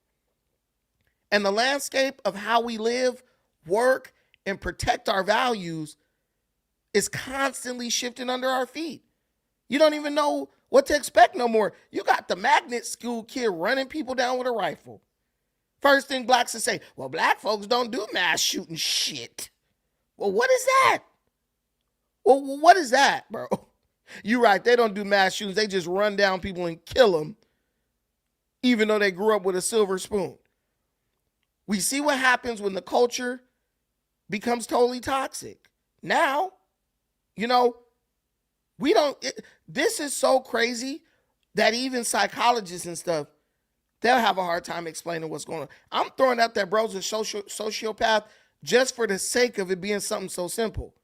And the landscape of how we live, work, and protect our values is constantly shifting under our feet. You don't even know what to expect no more. You got the magnet school kid running people down with a rifle. First thing blacks will say, well, black folks don't do mass shooting shit. Well, what is that? Well, what is that, bro? You're right. They don't do mass shootings. They just run down people and kill them, even though they grew up with a silver spoon. We see what happens when the culture becomes totally toxic. Now, this is so crazy that even psychologists and stuff, they'll have a hard time explaining what's going on. I'm throwing out that bro's a sociopath just for the sake of it being something so simple.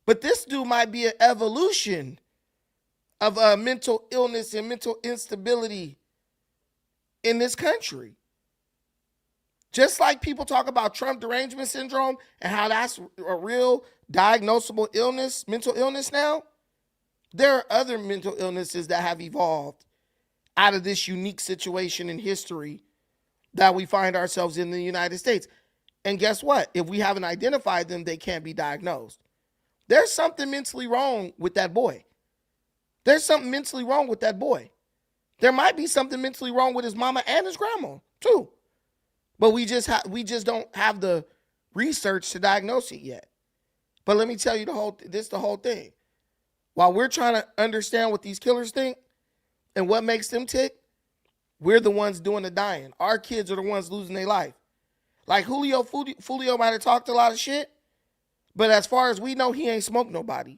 But this dude might be an evolution of mental illness and mental instability in this country. Just like people talk about Trump derangement syndrome and how that's a real diagnosable illness, mental illness now, there are other mental illnesses that have evolved out of this unique situation in history that we find ourselves in the United States. And guess what? If we haven't identified them, they can't be diagnosed. There's something mentally wrong with that boy. There's something mentally wrong with that boy. There might be something mentally wrong with his mama and his grandma too. But we just don't have the research to diagnose it yet. But let me tell you the whole thing. While we're trying to understand what these killers think and what makes them tick, we're the ones doing the dying. Our kids are the ones losing their life. Like Julio Foolio might have talked a lot of shit, but as far as we know, he ain't smoked nobody.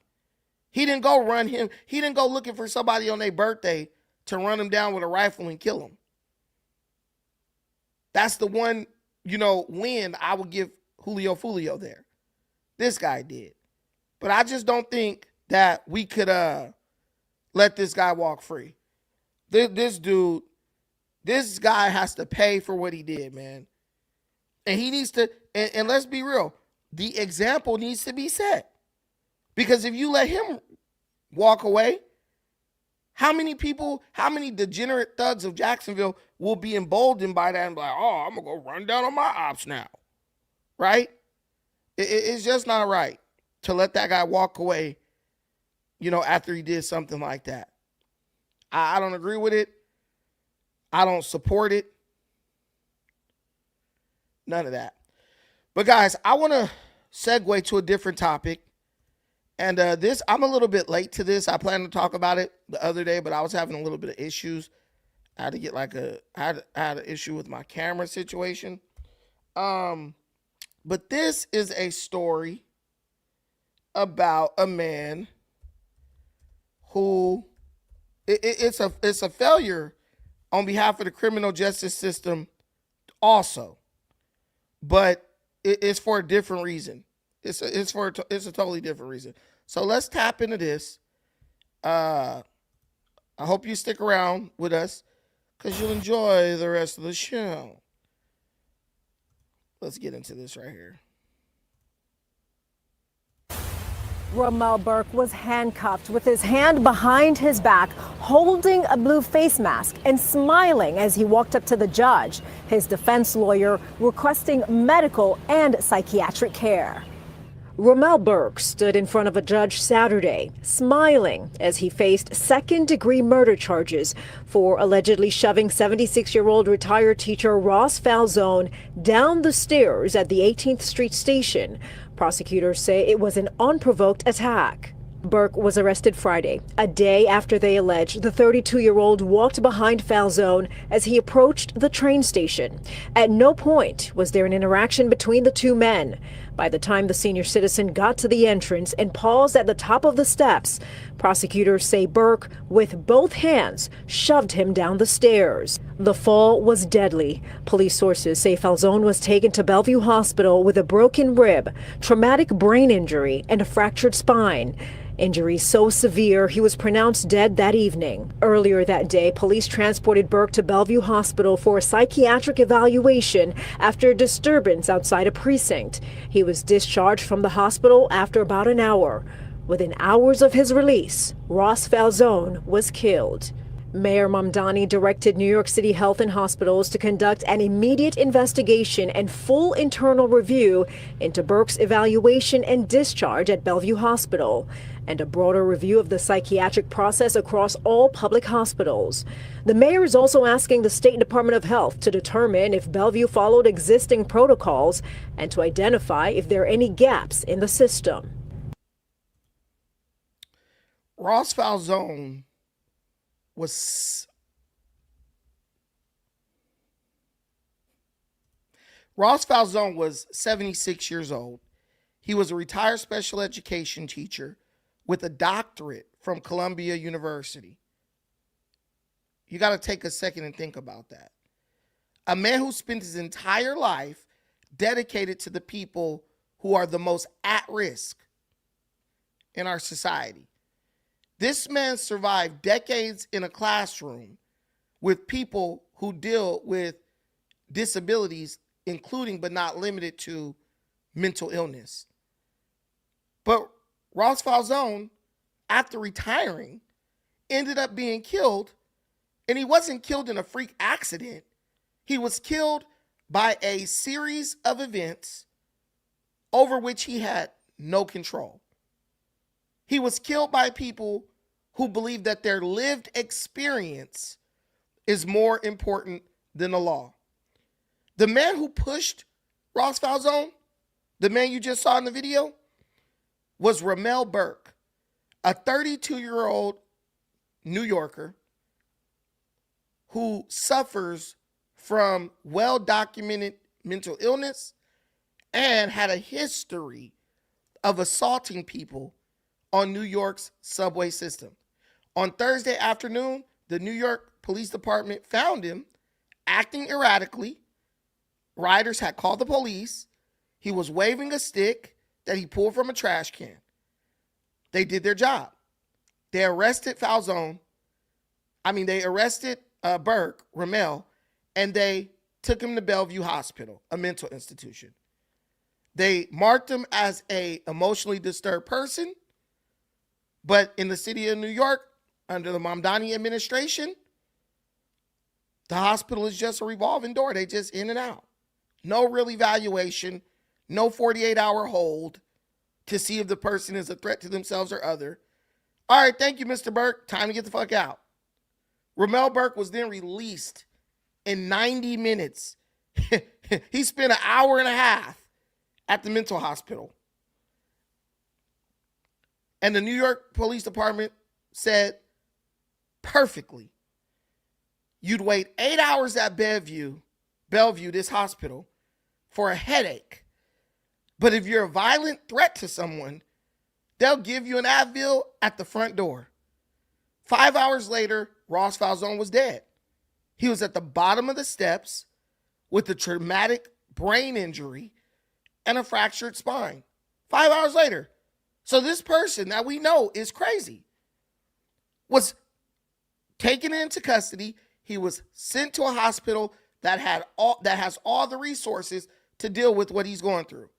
He didn't go looking for somebody on their birthday to run him down with a rifle and kill him. That's the one, win I would give Julio Foolio there. This guy did. But I just don't think that we could let this guy walk free. This guy has to pay for what he did, man. And he needs to, and let's be real, the example needs to be set. Because if you let him walk away, how many degenerate thugs of Jacksonville will be emboldened by that and be like, oh, I'm going to go run down on my ops now, right? It's just not right to let that guy walk away, after he did something like that. I don't agree with it. I don't support it. None of that. But guys, I want to segue to a different topic. And I'm a little bit late to this. I planned to talk about it the other day, but I was having a little bit of issues. I had to get I had an issue with my camera situation. But this is a story about a man who it's a failure on behalf of the criminal justice system also, but it's for a different reason. It's a totally different reason. So let's tap into this. I hope you stick around with us because you'll enjoy the rest of the show. Let's get into this right here. Romel Burke was handcuffed with his hand behind his back, holding a blue face mask and smiling as he walked up to the judge, his defense lawyer requesting medical and psychiatric care. Romel Burke stood in front of a judge Saturday, smiling as he faced second-degree murder charges for allegedly shoving 76-year-old retired teacher Ross Falzone down the stairs at the 18th Street station. Prosecutors say it was an unprovoked attack. Burke was arrested Friday, a day after they allege the 32-year-old walked behind Falzone as he approached the train station. At no point was there an interaction between the two men. By the time the senior citizen got to the entrance and paused at the top of the steps, prosecutors say Burke, with both hands, shoved him down the stairs. The fall was deadly. Police sources say Falzone was taken to Bellevue Hospital with a broken rib, traumatic brain injury, and a fractured spine. Injuries so severe he was pronounced dead that evening. Earlier that day, police transported Burke to Bellevue Hospital for a psychiatric evaluation after a disturbance outside a precinct. He was discharged from the hospital after about an hour. Within hours of his release, Ross Falzone was killed. Mayor Mamdani directed New York City Health and Hospitals to conduct an immediate investigation and full internal review into Burke's evaluation and discharge at Bellevue Hospital, and a broader review of the psychiatric process across all public hospitals. The mayor is also asking the State Department of Health to determine if Bellevue followed existing protocols and to identify if there are any gaps in the system. Ross Falzone was 76 years old. He was a retired special education teacher with a doctorate from Columbia University. You got to take a second and think about that. A man who spent his entire life dedicated to the people who are the most at risk in our society. This man survived decades in a classroom with people who deal with disabilities, including but not limited to mental illness. But Ross Falzone, after retiring, ended up being killed, and he wasn't killed in a freak accident. He was killed by a series of events over which he had no control. He was killed by people who believe that their lived experience is more important than the law. The man who pushed Ross Falzone, the man you just saw in the video, was Ramel Burke, a 32-year-old New Yorker who suffers from well-documented mental illness and had a history of assaulting people on New York's subway system. On Thursday afternoon, the New York Police Department found him acting erratically. Riders had called the police. He was waving a stick that he pulled from a trash can. They did their job. They arrested Burke, Ramel, and they took him to Bellevue Hospital, a mental institution. They marked him as an emotionally disturbed person, but in the city of New York, under the Mamdani administration, the hospital is just a revolving door. They just in and out. No real evaluation, no 48-hour hold to see if the person is a threat to themselves or other. All right, thank you, Mr. Burke. Time to get the fuck out. Ramel Burke was then released in 90 minutes. He spent an hour and a half at the mental hospital. And the New York Police Department said perfectly, you'd wait 8 hours at Bellevue, this hospital, for a headache. But if you're a violent threat to someone, they'll give you an Advil at the front door. 5 hours later, Ross Falzone was dead. He was at the bottom of the steps with a traumatic brain injury and a fractured spine. 5 hours later. So this person that we know is crazy was taken into custody. He was sent to a hospital that has all the resources to deal with what he's going through.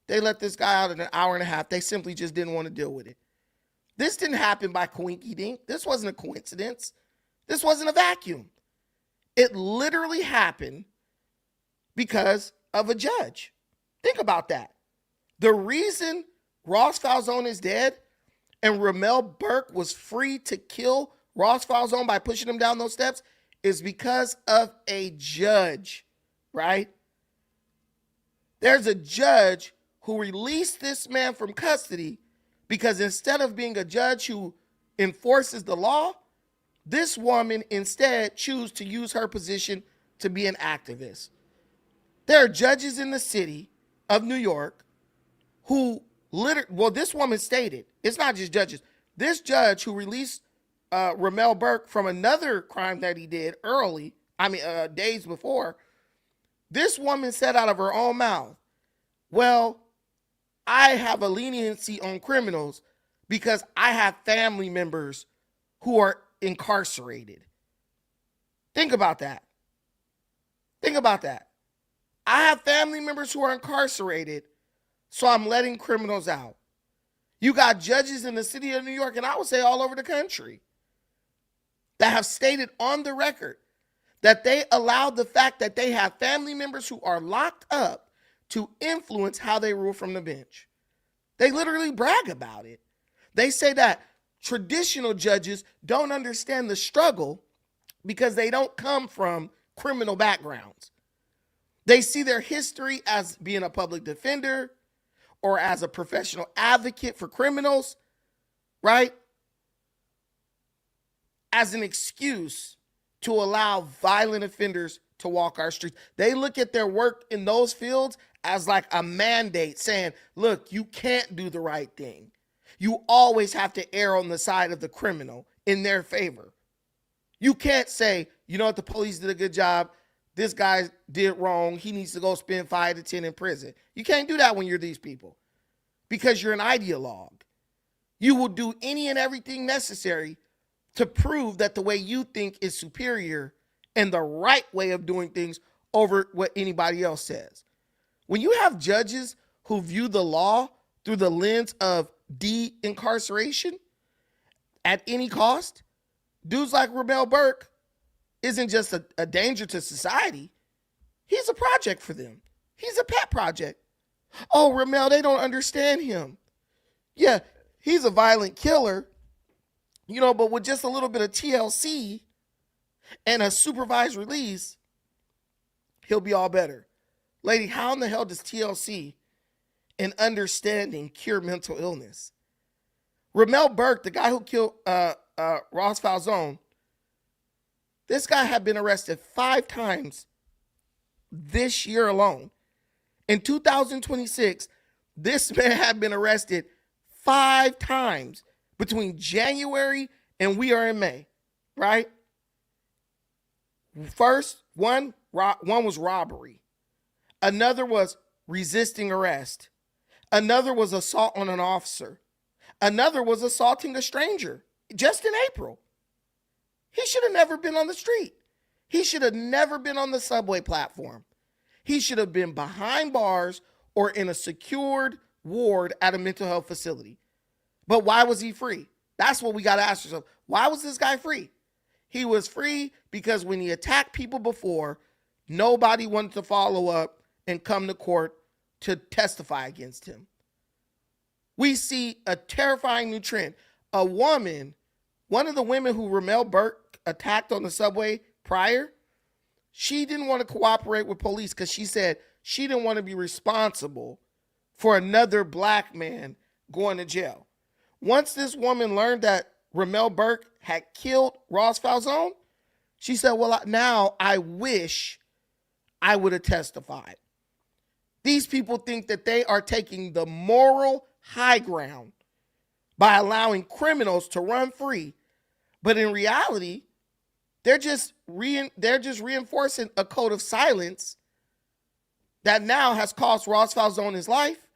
They let this guy out in an hour and a half. They simply just didn't want to deal with it. This didn't happen by coinky-dink. This wasn't a coincidence. This wasn't a vacuum. It literally happened because of a judge. Think about that. The reason Ross Falzone is dead and Ramel Burke was free to kill Ross Falzone by pushing him down those steps is because of a judge, right? There's a judge who released this man from custody because instead of being a judge who enforces the law, this woman instead chose to use her position to be an activist. There are judges in the city of New York who this woman stated, it's not just judges. This judge who released Ramel Burke from another crime that he did days before, this woman said out of her own mouth, well, I have a leniency on criminals because I have family members who are incarcerated. Think about that. Think about that. I have family members who are incarcerated, so I'm letting criminals out. You got judges in the city of New York, and I would say all over the country, that have stated on the record that they allowed the fact that they have family members who are locked up to influence how they rule from the bench. They literally brag about it. They say that traditional judges don't understand the struggle because they don't come from criminal backgrounds. They see their history as being a public defender or as a professional advocate for criminals, right? As an excuse to allow violent offenders to walk our streets. They look at their work in those fields as like a mandate saying, look, you can't do the right thing. You always have to err on the side of the criminal in their favor. You can't say, you know what, the police did a good job. This guy did wrong. He needs to go spend 5 to 10 in prison. You can't do that when you're these people because you're an ideologue. You will do any and everything necessary to prove that the way you think is superior and the right way of doing things over what anybody else says. When you have judges who view the law through the lens of de-incarceration at any cost, dudes like Ramel Burke isn't just a danger to society. He's a project for them. He's a pet project. Oh, Ramel, they don't understand him. Yeah, he's a violent killer, but with just a little bit of TLC and a supervised release, he'll be all better. Lady, how in the hell does TLC and understanding cure mental illness? Ramel Burke, the guy who killed Ross Falzone, this guy had been arrested 5 times this year alone. In 2026, this man had been arrested 5 times between January and we are in May, right? First, one was robbery. Another was resisting arrest. Another was assault on an officer. Another was assaulting a stranger just in April. He should have never been on the street. He should have never been on the subway platform. He should have been behind bars or in a secured ward at a mental health facility. But why was he free? That's what we got to ask ourselves. Why was this guy free? He was free because when he attacked people before, nobody wanted to follow up and come to court to testify against him. We see a terrifying new trend. A woman, one of the women who Ramel Burke attacked on the subway prior, she didn't want to cooperate with police because she said she didn't want to be responsible for another black man going to jail. Once this woman learned that Ramel Burke had killed Ross Falzone, she said, well, now I wish I would have testified. These people think that they are taking the moral high ground by allowing criminals to run free. But in reality, they're just reinforcing a code of silence that now has cost Ross Falzone his life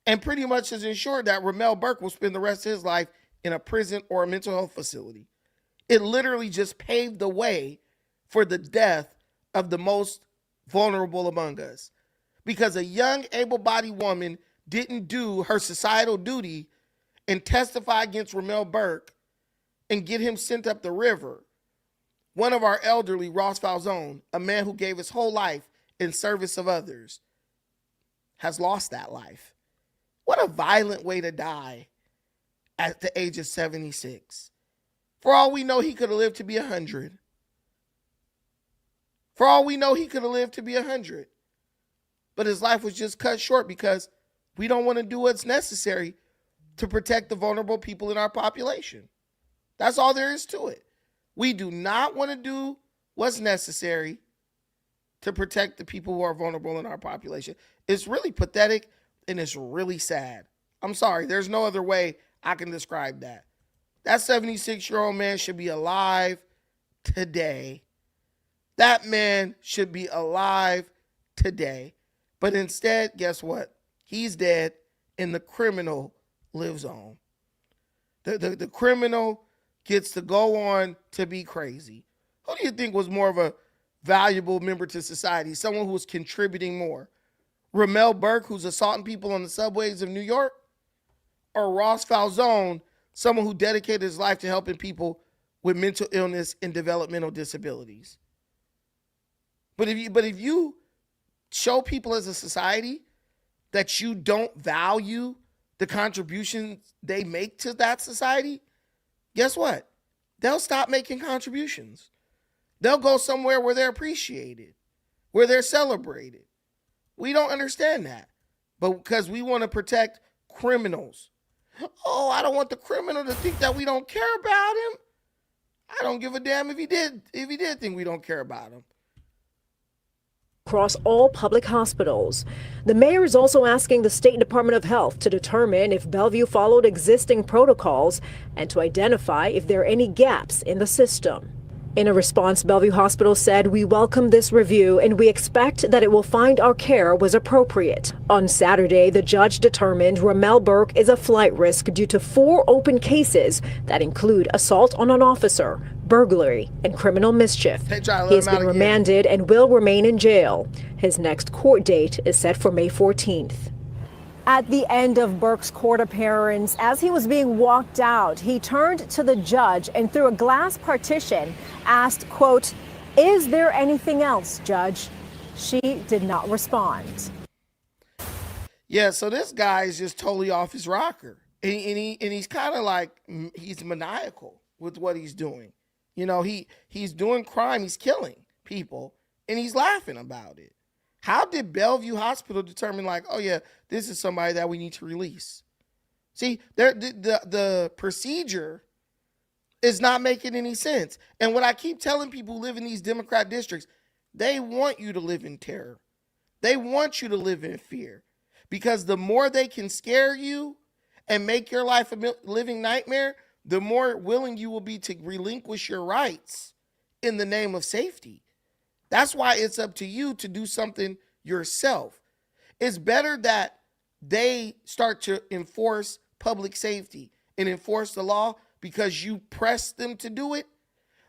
and pretty much has ensured that Ramel Burke will spend the rest of his life in a prison or a mental health facility. It literally just paved the way for the death of the most vulnerable among us. Because a young, able-bodied woman didn't do her societal duty and testify against Ramel Burke and get him sent up the river. One of our elderly, Ross Falzone, a man who gave his whole life in service of others, has lost that life. What a violent way to die at the age of 76. For all we know, he could have lived to be 100. For all we know, he could have lived to be 100. But his life was just cut short because we don't want to do what's necessary to protect the vulnerable people in our population. That's all there is to it. We do not want to do what's necessary to protect the people who are vulnerable in our population. It's really pathetic and it's really sad. I'm sorry, there's no other way I can describe that. That 76-year-old man should be alive today. That man should be alive today. But instead, guess what? He's dead and the criminal lives on. The criminal gets to go on to be crazy. Who do you think was more of a valuable member to society? Someone who was contributing more? Ramel Burke, who's assaulting people on the subways of New York? Or Ross Falzone, someone who dedicated his life to helping people with mental illness and developmental disabilities? But if you show people as a society that you don't value the contributions they make to that society, guess what? They'll stop making contributions. They'll go somewhere where they're appreciated, where they're celebrated. We don't understand that. But because we want to protect criminals. Oh, I don't want the criminal to think that we don't care about him. I don't give a damn if he did think we don't care about him. Across all public hospitals. The mayor is also asking the State Department of Health to determine if Bellevue followed existing protocols and to identify if there are any gaps in the system. In a response, Bellevue Hospital said, "We welcome this review and we expect that it will find our care was appropriate." On Saturday, the judge determined Ramel Burke is a flight risk due to 4 open cases that include assault on an officer, burglary, and criminal mischief. Hey, John, let He has him out been again. remanded and will remain in jail. His next court date is set for May 14th. At the end of Burke's court appearance, as he was being walked out, he turned to the judge and through a glass partition asked, quote, "Is there anything else, Judge?" She did not respond. Yeah, so this guy is just totally off his rocker. And he's kind of like, he's maniacal with what he's doing. You know, he's doing crime, he's killing people, and he's laughing about it. How did Bellevue Hospital determine, like, oh yeah, this is somebody that we need to release? See, the procedure is not making any sense. And what I keep telling people who live in these Democrat districts, they want you to live in terror. They want you to live in fear. Because the more they can scare you and make your life a living nightmare, the more willing you will be to relinquish your rights in the name of safety. That's why it's up to you to do something yourself. It's better that they start to enforce public safety and enforce the law because you press them to do it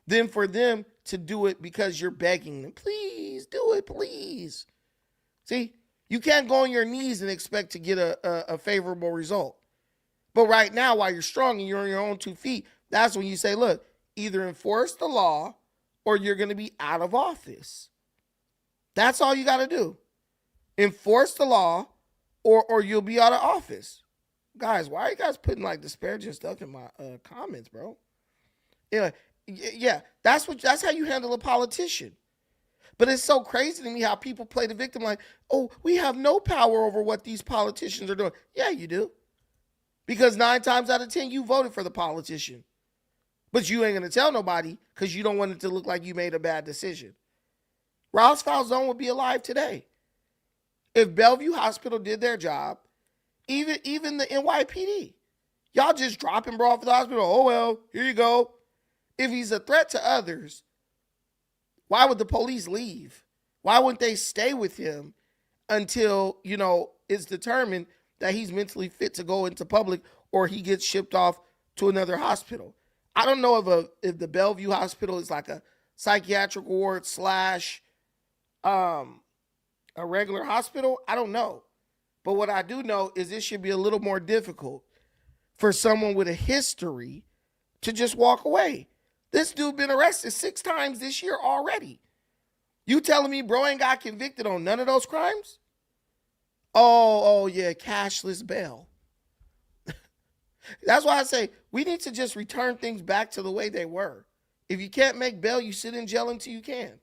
than for them to do it because you're begging them. Please do it, please. See, you can't go on your knees and expect to get a favorable result. But right now, while you're strong and you're on your own 2 feet, that's when you say, look, either enforce the law or you're going to be out of office. That's all you got to do. Enforce the law or you'll be out of office. Guys, why are you guys putting like disparaging stuff in my comments, bro? Yeah, that's how you handle a politician. But it's so crazy to me how people play the victim like, oh, we have no power over what these politicians are doing. Yeah, you do. Because 9 times out of 10, you voted for the politician. But you ain't going to tell nobody because you don't want it to look like you made a bad decision. Ross Falzone would be alive today. If Bellevue Hospital did their job, even the NYPD, y'all just drop him off at the hospital. Oh, well, here you go. If he's a threat to others, why would the police leave? Why wouldn't they stay with him until, it's determined that he's mentally fit to go into public or he gets shipped off to another hospital? I don't know if the Bellevue Hospital is like a psychiatric ward / a regular hospital. I don't know. But what I do know is it should be a little more difficult for someone with a history to just walk away. This dude been arrested 6 times this year already. You telling me bro ain't got convicted on none of those crimes? Oh yeah, cashless bail. That's why I say we need to just return things back to the way they were. If you can't make bail, you sit in jail until you can,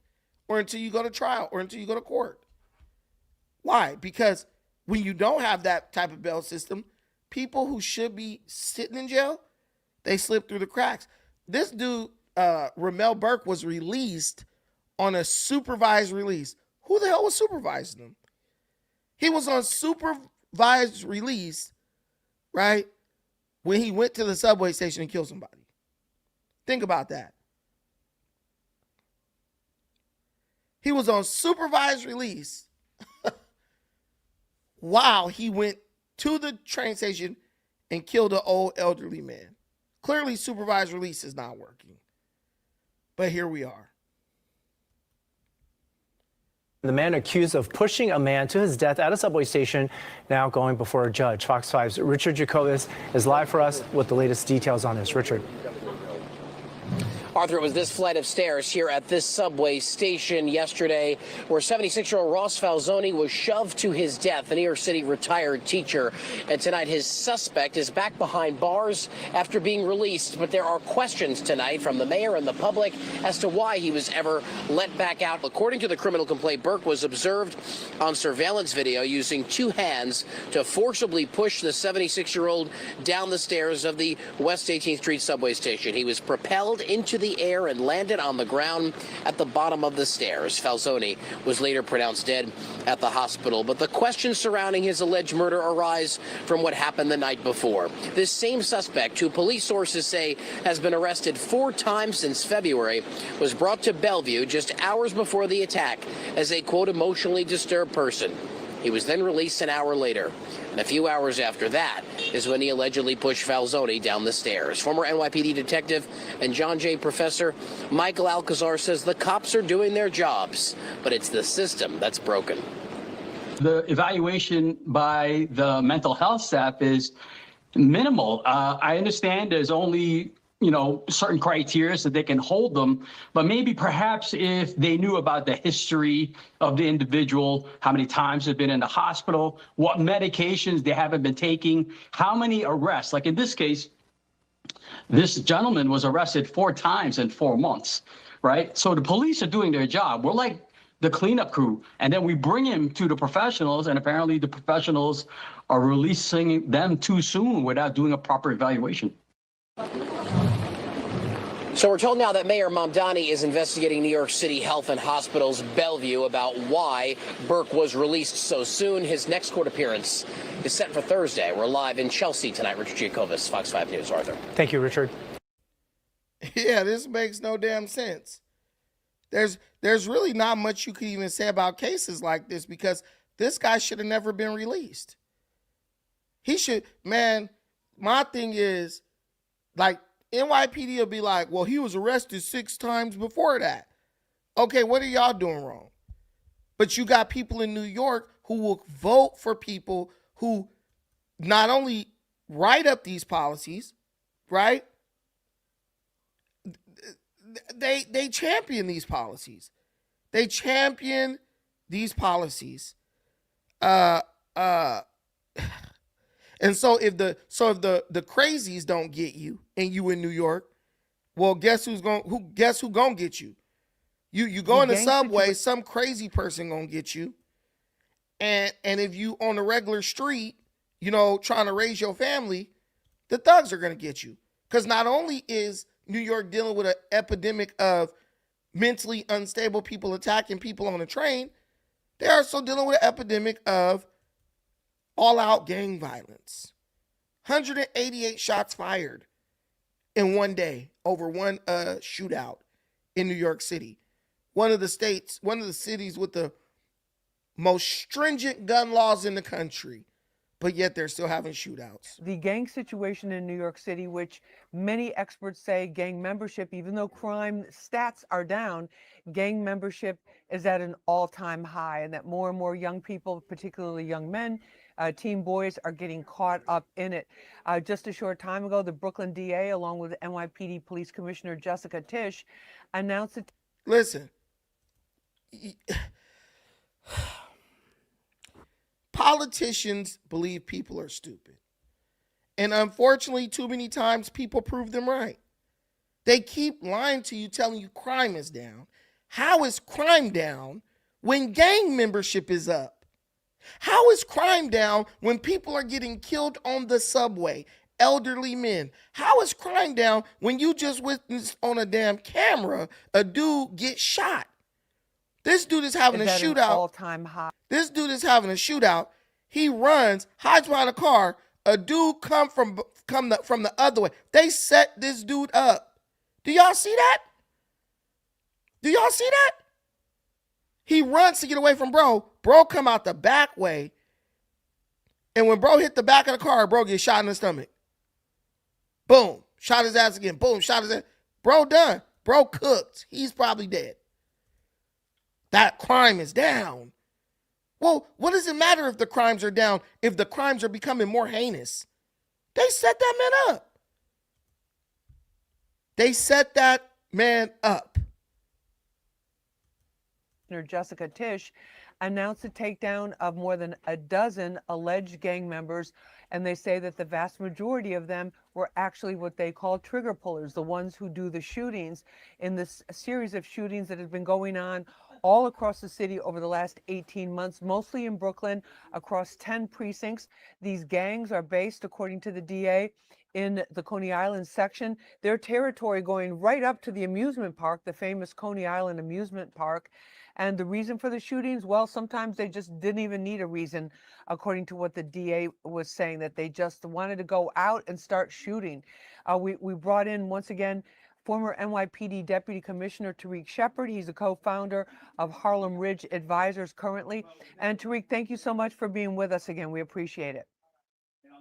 or until you go to trial, or until you go to court. Why? Because when you don't have that type of bail system, people who should be sitting in jail, they slip through the cracks. This dude, Ramel Burke, was released on a supervised release. Who the hell was supervising him? He was on supervised release, right, when he went to the subway station and killed somebody. Think about that. He was on supervised release while he went to the train station and killed an old elderly man. Clearly, supervised release is not working. But here we are. The man accused of pushing a man to his death at a subway station now going before a judge. Fox 5's Richard Jacobus is live for us with the latest details on this. Richard. Arthur, it was this flight of stairs here at this subway station yesterday where 76-year-old Ross Falzone was shoved to his death, a New York City retired teacher. And tonight his suspect is back behind bars after being released. But there are questions tonight from the mayor and the public as to why he was ever let back out. According to the criminal complaint, Burke was observed on surveillance video using 2 hands to forcibly push the 76-year-old down the stairs of the West 18th Street subway station. He was propelled into the air and landed on the ground at the bottom of the stairs. Falzoni was later pronounced dead at the hospital, but the questions surrounding his alleged murder arise from what happened the night before. This same suspect, who police sources say has been arrested 4 times since February, was brought to Bellevue just hours before the attack as a, quote, emotionally disturbed person. He was then released an hour later. And a few hours after that is when he allegedly pushed Falzoni down the stairs. Former NYPD detective and John Jay professor Michael Alcazar says the cops are doing their jobs, but it's the system that's broken. The evaluation by the mental health staff is minimal. I understand there's only certain criteria so they can hold them, but maybe perhaps if they knew about the history of the individual, how many times they've been in the hospital, what medications they haven't been taking, how many arrests. Like in this case, this gentleman was arrested 4 times in 4 months, right? So the police are doing their job. We're like the cleanup crew, and then we bring him to the professionals, and apparently the professionals are releasing them too soon without doing a proper evaluation. So we're told now that Mayor Mamdani is investigating New York City Health and Hospitals Bellevue about why Burke was released so soon. His next court appearance is set for Thursday. We're live in Chelsea tonight. Richard Giacobis, Fox 5 News. Arthur. Thank you, Richard. Yeah, this makes no damn sense. There's really not much you could even say about cases like this because this guy should have never been released. He should, man, my thing is, like, NYPD will be like, well, he was arrested 6 times before that. Okay, what are y'all doing wrong? But you got people in New York who will vote for people who not only write up these policies, right? They champion these policies. They champion these policies. And so if the crazies don't get you and you in New York, well, guess who gonna get you? You go in the subway, some crazy person gonna get you. And if you on a regular street, trying to raise your family, the thugs are gonna get you. Because not only is New York dealing with an epidemic of mentally unstable people attacking people on the train, they're also dealing with an epidemic of all-out gang violence. 188 shots fired in one day over one shootout in New York City. One of the cities with the most stringent gun laws in the country, but yet they're still having shootouts. The gang situation in New York City, which many experts say gang membership, even though crime stats are down, gang membership is at an all-time high, and that more and more young people, particularly young men, teen boys, are getting caught up in it. Just a short time ago, the Brooklyn DA, along with NYPD Police Commissioner Jessica Tisch, announced that. Listen, politicians believe people are stupid. And unfortunately, too many times people prove them right. They keep lying to you, telling you crime is down. How is crime down when gang membership is up? How is crime down when people are getting killed on the subway, elderly men? How is crime down when you just witnessed on a damn camera a dude get shot? This dude is having a shootout. All-time high. This dude is having a shootout. He runs, hides behind a car. A dude come from the other way. They set this dude up. Do y'all see that? Do y'all see that? He runs to get away from bro. Bro come out the back way. And when bro hit the back of the car, bro gets shot in the stomach. Boom. Shot his ass again. Boom. Shot his ass. Bro done. Bro cooked. He's probably dead. That crime is down. Well, what does it matter if the crimes are down, if the crimes are becoming more heinous? They set that man up. They set that man up. Jessica Tisch announced the takedown of more than a dozen alleged gang members, and they say that the vast majority of them were actually what they call trigger pullers, the ones who do the shootings in this series of shootings that have been going on all across the city over the last 18 months, mostly in Brooklyn, across 10 precincts. These gangs are based, according to the DA, in the Coney Island section, their territory going right up to the amusement park, the famous Coney Island amusement park. And the reason for the shootings, well, sometimes they just didn't even need a reason, according to what the DA was saying, that they just wanted to go out and start shooting. We brought in, once again, former NYPD Deputy Commissioner Tariq Shepard. He's a co-founder of Harlem Ridge Advisors currently. And Tariq, thank you so much for being with us again. We appreciate it.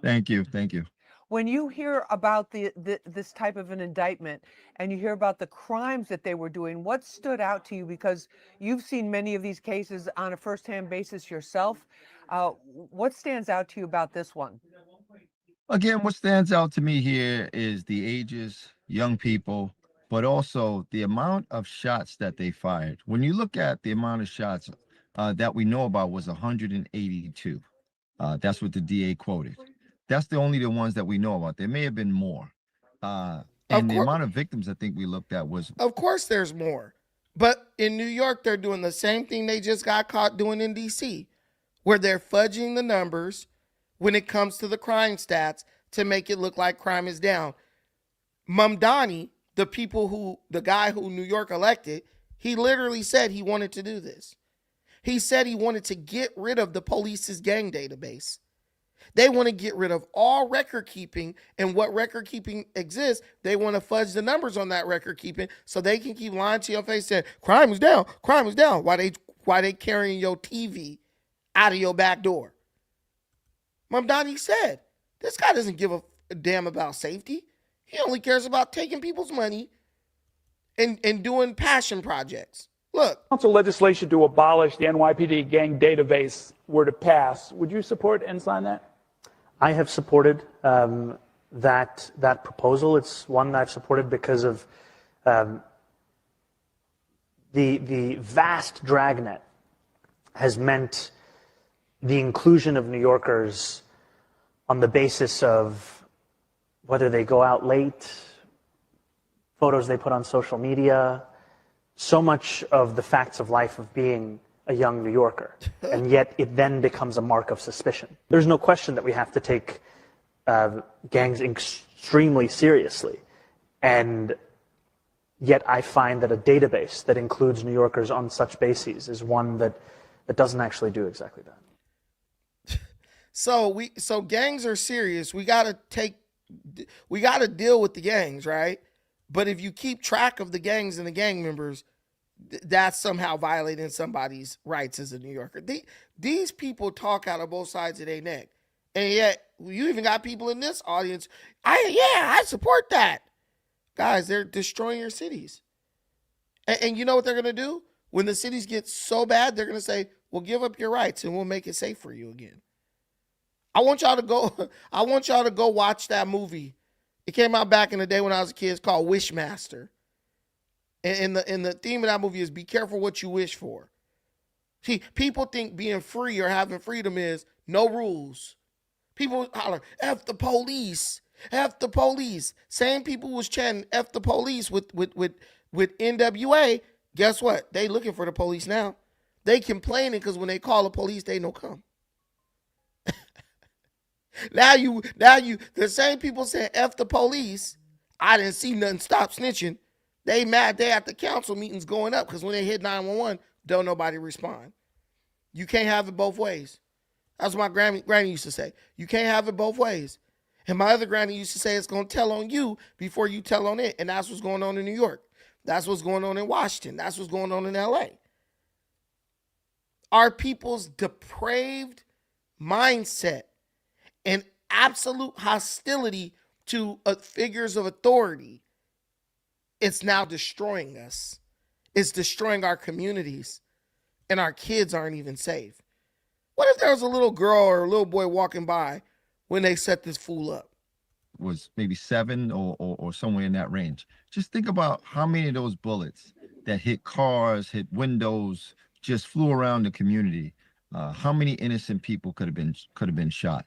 Thank you. Thank you. When you hear about this type of an indictment and you hear about the crimes that they were doing, what stood out to you? Because you've seen many of these cases on a firsthand basis yourself. What stands out to you about this one? Again, what stands out to me here is the ages, young people, but also the amount of shots that they fired. When you look at the amount of shots that we know about was 182. That's what the DA quoted. That's the ones that we know about. There may have been more. And the amount of victims I think we looked at was... Of course there's more. But in New York, they're doing the same thing they just got caught doing in D.C., where they're fudging the numbers when it comes to the crime stats to make it look like crime is down. Mamdani, the guy who New York elected, he literally said he wanted to do this. He said he wanted to get rid of the police's gang database. They want to get rid of all record keeping, and what record keeping exists, they want to fudge the numbers on that record keeping so they can keep lying to your face saying crime is down, why they carrying your TV out of your back door. Mamdani said, this guy doesn't give a damn about safety. He only cares about taking people's money and doing passion projects. Look. Council legislation to abolish the NYPD gang database were to pass. Would you support and sign that? I have supported that proposal. It's one that I've supported because of the vast dragnet has meant the inclusion of New Yorkers on the basis of whether they go out late, photos they put on social media, so much of the facts of life of being a young New Yorker, and yet it then becomes a mark of suspicion. There's no question that we have to take gangs extremely seriously, and yet I find that a database that includes New Yorkers on such bases is one that doesn't actually do exactly that. So gangs are serious. We gotta deal with the gangs, right? But if you keep track of the gangs and the gang members, that's somehow violating somebody's rights as a New Yorker. These people talk out of both sides of their neck. And yet, you even got people in this audience, I support that. Guys, they're destroying your cities. And you know what they're going to do? When the cities get so bad, they're going to say, well, give up your rights and we'll make it safe for you again. I want y'all to go watch that movie. It came out back in the day when I was a kid. It's called Wishmaster. And the theme of that movie is be careful what you wish for. See, people think being free or having freedom is no rules. People holler, F the police, F the police. Same people was chanting F the police with NWA. Guess what? They looking for the police now. They complaining because when they call the police, they don't come. Now you, the same people saying F the police, I didn't see nothing, stop snitching. They mad they at the council meetings going up because when they hit 911, don't nobody respond. You can't have it both ways. That's what my granny used to say. You can't have it both ways. And my other granny used to say it's going to tell on you before you tell on it. And that's what's going on in New York. That's what's going on in Washington. That's what's going on in LA. Our people's depraved mindset and absolute hostility to figures of authority, it's now destroying us. It's destroying our communities, and our kids aren't even safe. What if there was a little girl or a little boy walking by when they set this fool up? Was maybe 7 or somewhere in that range. Just think about how many of those bullets that hit cars, hit windows, just flew around the community. How many innocent people could have been shot?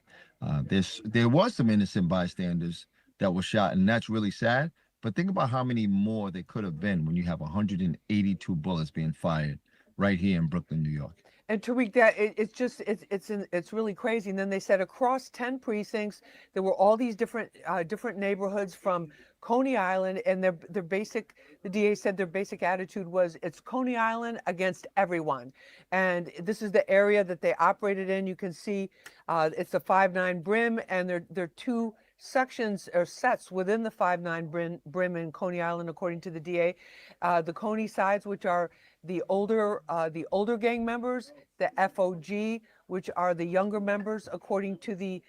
There was some innocent bystanders that were shot, and that's really sad. But think about how many more there could have been when you have 182 bullets being fired right here in Brooklyn, New York. And Tariq, it's really crazy. And then they said across 10 precincts, there were all these different neighborhoods from Coney Island, and the DA said their basic attitude was it's Coney Island against everyone. And this is the area that they operated in. You can see it's the 5-9 Brim, and there are two sections or sets within the 5-9 Brim in Coney Island, according to the DA. The Coney sides, which are the older gang members, the FOG, which are the younger members, according to the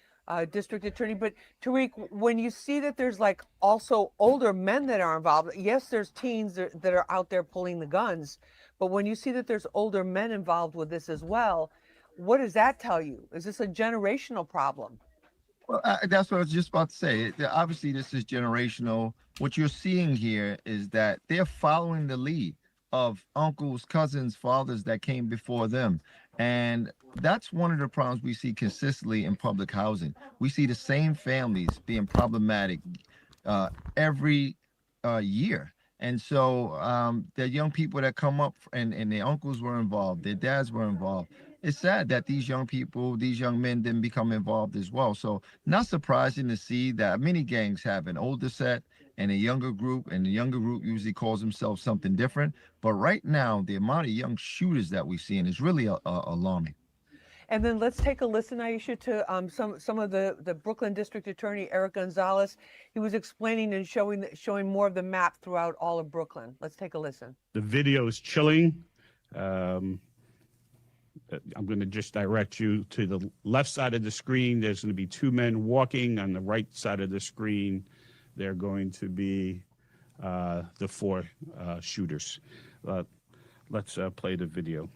district attorney. But Tariq, when you see that there's like also older men that are involved, yes, there's teens that are out there pulling the guns, but when you see that there's older men involved with this as well, what does that tell you? Is this a generational problem? Well, that's what I was just about to say. Obviously, this is generational. What you're seeing here is that they're following the lead of uncles, cousins, fathers that came before them. And that's one of the problems we see consistently in public housing. We see the same families being problematic every year. And so the young people that come up and their uncles were involved, their dads were involved. It's sad that these young people, these young men didn't become involved as well. So not surprising to see that many gangs have an older set and a younger group, and the younger group usually calls themselves something different. But right now, the amount of young shooters that we're seeing is really alarming. And then let's take a listen, Aisha, to some of the Brooklyn District Attorney, Eric Gonzalez. He was explaining and showing more of the map throughout all of Brooklyn. Let's take a listen. The video is chilling. I'm going to just direct you to the left side of the screen. There's going to be two men walking. On the right side of the screen, they're going to be the four shooters. Let's play the video.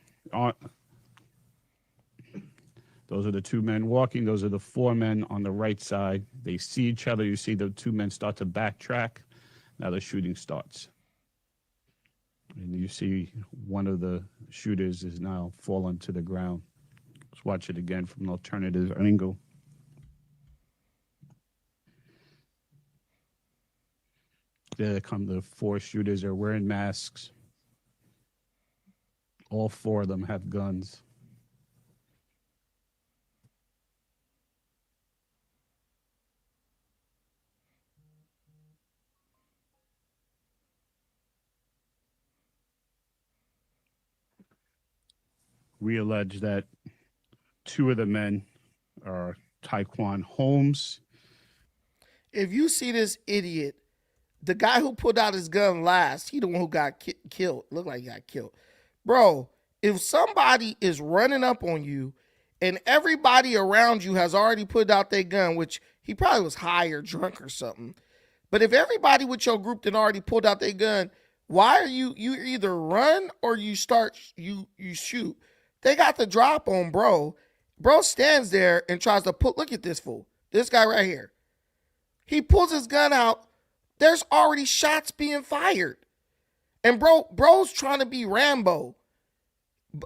Those are the two men walking. Those are the four men on the right side. They see each other. You see the two men start to backtrack. Now the shooting starts. And you see one of the shooters is now fallen to the ground. Let's watch it again from an alternative angle. There come the four shooters. They're wearing masks. All four of them have guns. We allege that two of the men are Taekwon Holmes. If you see this idiot, the guy who pulled out his gun last, he the one who got killed. Looked like he got killed. Bro, if somebody is running up on you and everybody around you has already put out their gun, which he probably was high or drunk or something, but if everybody with your group that already pulled out their gun, why are you either run or you shoot? They got the drop on bro. Bro stands there and tries to look at this fool. This guy right here. He pulls his gun out. There's already shots being fired. And bro's trying to be Rambo.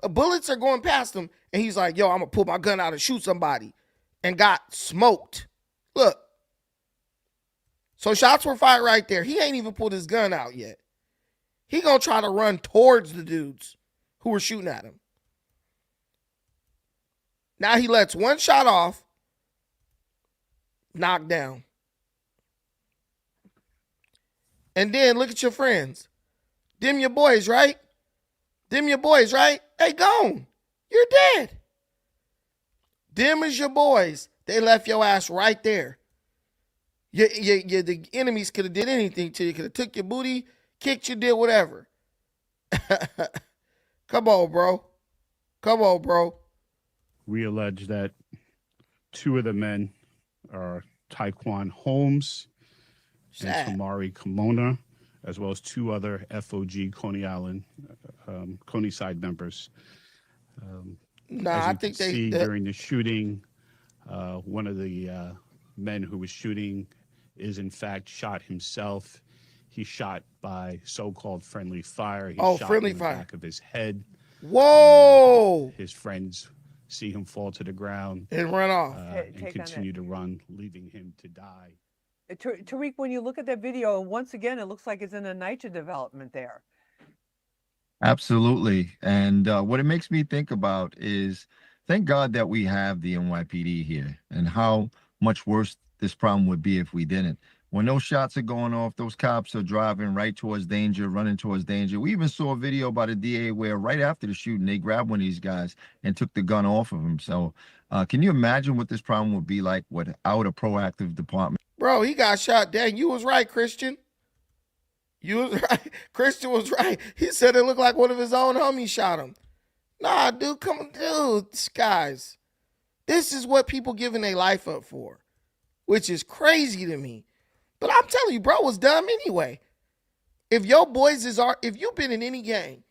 Bullets are going past him. And he's like, yo, I'm going to pull my gun out and shoot somebody. And got smoked. Look. So shots were fired right there. He ain't even pulled his gun out yet. He going to try to run towards the dudes who were shooting at him. Now he lets one shot off, knocked down. And then look at your friends. Them your boys, right? Them your boys, right? They gone. You're dead. Them is your boys. They left your ass right there. The enemies could have did anything to you. Could have took your booty, kicked you, did whatever. Come on, bro. Come on, bro. We allege that two of the men are Taekwon Holmes and Tamari Kimona, as well as two other FOG Coney Island, Coney side members. I think they see during the shooting, one of the men who was shooting is in fact shot himself. He's shot by so-called friendly fire. He's shot friendly in the fire. back of his head. Whoa! His friends see him fall to the ground and run off and continue to run, leaving him to die. Tariq, when you look at that video, once again, it looks like it's in a NYCHA development there. Absolutely. And what it makes me think about is thank God that we have the NYPD here and how much worse this problem would be if we didn't. When those shots are going off, those cops are driving right towards danger, running towards danger. We even saw a video by the DA where right after the shooting, they grabbed one of these guys and took the gun off of him. So can you imagine what this problem would be like without a proactive department? Bro, he got shot. Dang, you was right, Christian. You was right. Christian was right. He said it looked like one of his own homies shot him. Nah, dude, come on, dude, guys. This is what people giving their life up for, which is crazy to me. But I'm telling you, bro was dumb anyway. If your boys if you've been in any gang,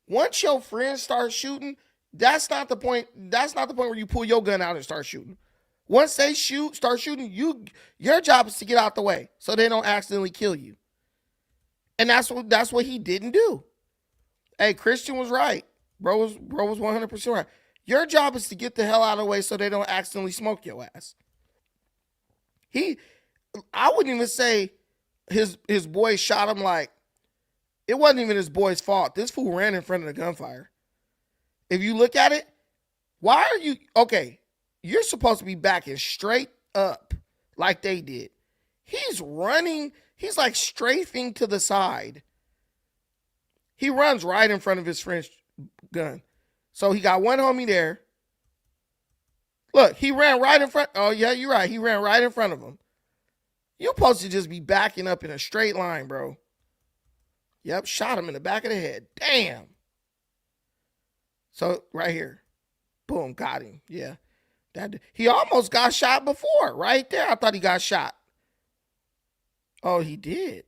once your friends start shooting, that's not the point. That's not the point where you pull your gun out and start shooting. Once they start shooting, your job is to get out the way so they don't accidentally kill you. And that's what he didn't do. Hey, Christian was right. Bro was 100% right. Your job is to get the hell out of the way so they don't accidentally smoke your ass. I wouldn't even say his boy shot him like, it wasn't even his boy's fault. This fool ran in front of the gunfire. If you look at it, why are you, okay, you're supposed to be backing straight up like they did. He's running, he's like strafing to the side. He runs right in front of his friend's gun. So he got one homie there. Look, he ran right in front. Oh, yeah, you're right. He ran right in front of him. You're supposed to just be backing up in a straight line, bro. Yep, shot him in the back of the head. Damn. So right here. Boom, got him. Yeah. He almost got shot before. Right there. I thought he got shot. Oh, he did.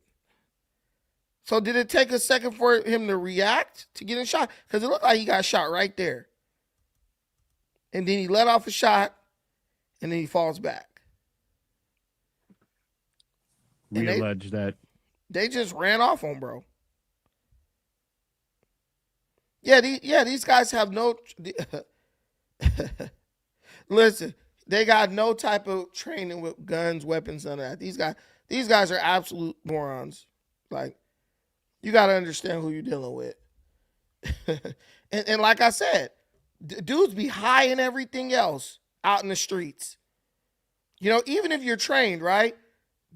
So did it take a second for him to react to getting shot? Because it looked like he got shot right there. And then he let off a shot, and then he falls back. We allege that they just ran off on bro. Yeah, these guys have no. Listen, they got no type of training with guns, weapons, none of that. These guys are absolute morons. Like, you got to understand who you're dealing with. and like I said, dudes be high and everything else out in the streets. You know, even if you're trained, right?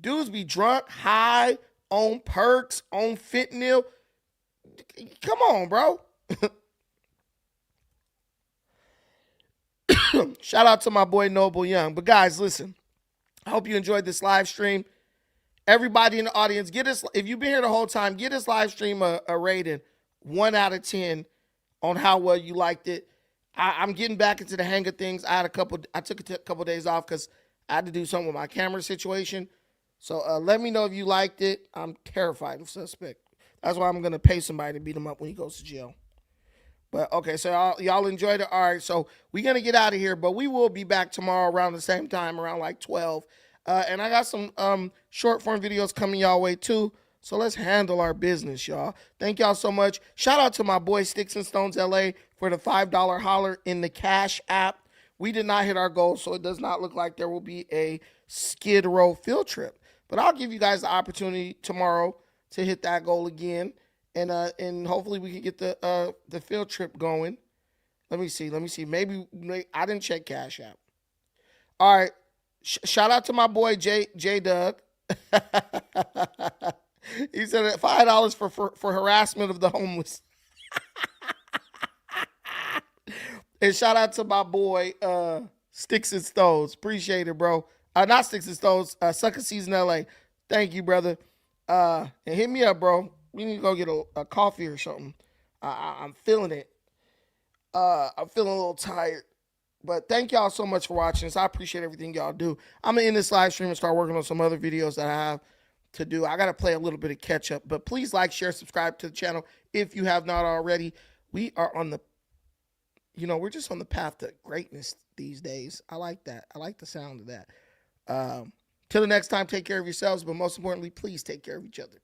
Dudes be drunk, high, on perks, on fentanyl. Come on, bro. Shout out to my boy Noble Young. But guys, listen, I hope you enjoyed this live stream. Everybody in the audience, if you've been here the whole time, get this live stream a rating 1 out of 10 on how well you liked it. I'm getting back into the hang of things. I took a couple days off because I had to do something with my camera situation. So let me know if you liked it. I'm terrified of suspect. That's why I'm going to pay somebody to beat him up when he goes to jail. But, okay, so y'all enjoyed it. All right, so we're going to get out of here, but we will be back tomorrow around the same time, around like 12. And I got some short form videos coming y'all way too. So let's handle our business, y'all. Thank y'all so much. Shout out to my boy Sticks and Stones LA for the $5 holler in the Cash app. We did not hit our goal, so it does not look like there will be a Skid Row field trip. But I'll give you guys the opportunity tomorrow to hit that goal again. And hopefully we can get the field trip going. Let me see. Maybe I didn't check Cash App. All right. Shout out to my boy J Doug. He said $5 for harassment of the homeless. And shout out to my boy Sticks and Stones. Appreciate it, bro. Not Sticks and Stones. Sucker Season LA. Thank you, brother. And hit me up, bro. We need to go get a coffee or something. I'm feeling it. I'm feeling a little tired. But thank y'all so much for watching this. I appreciate everything y'all do. I'm going to end this live stream and start working on some other videos that I have to do. I got to play a little bit of catch up. But please like, share, subscribe to the channel if you have not already. We are on the, we're just on the path to greatness these days. I like that. I like the sound of that. Till the next time, take care of yourselves. But most importantly, please take care of each other. Peace.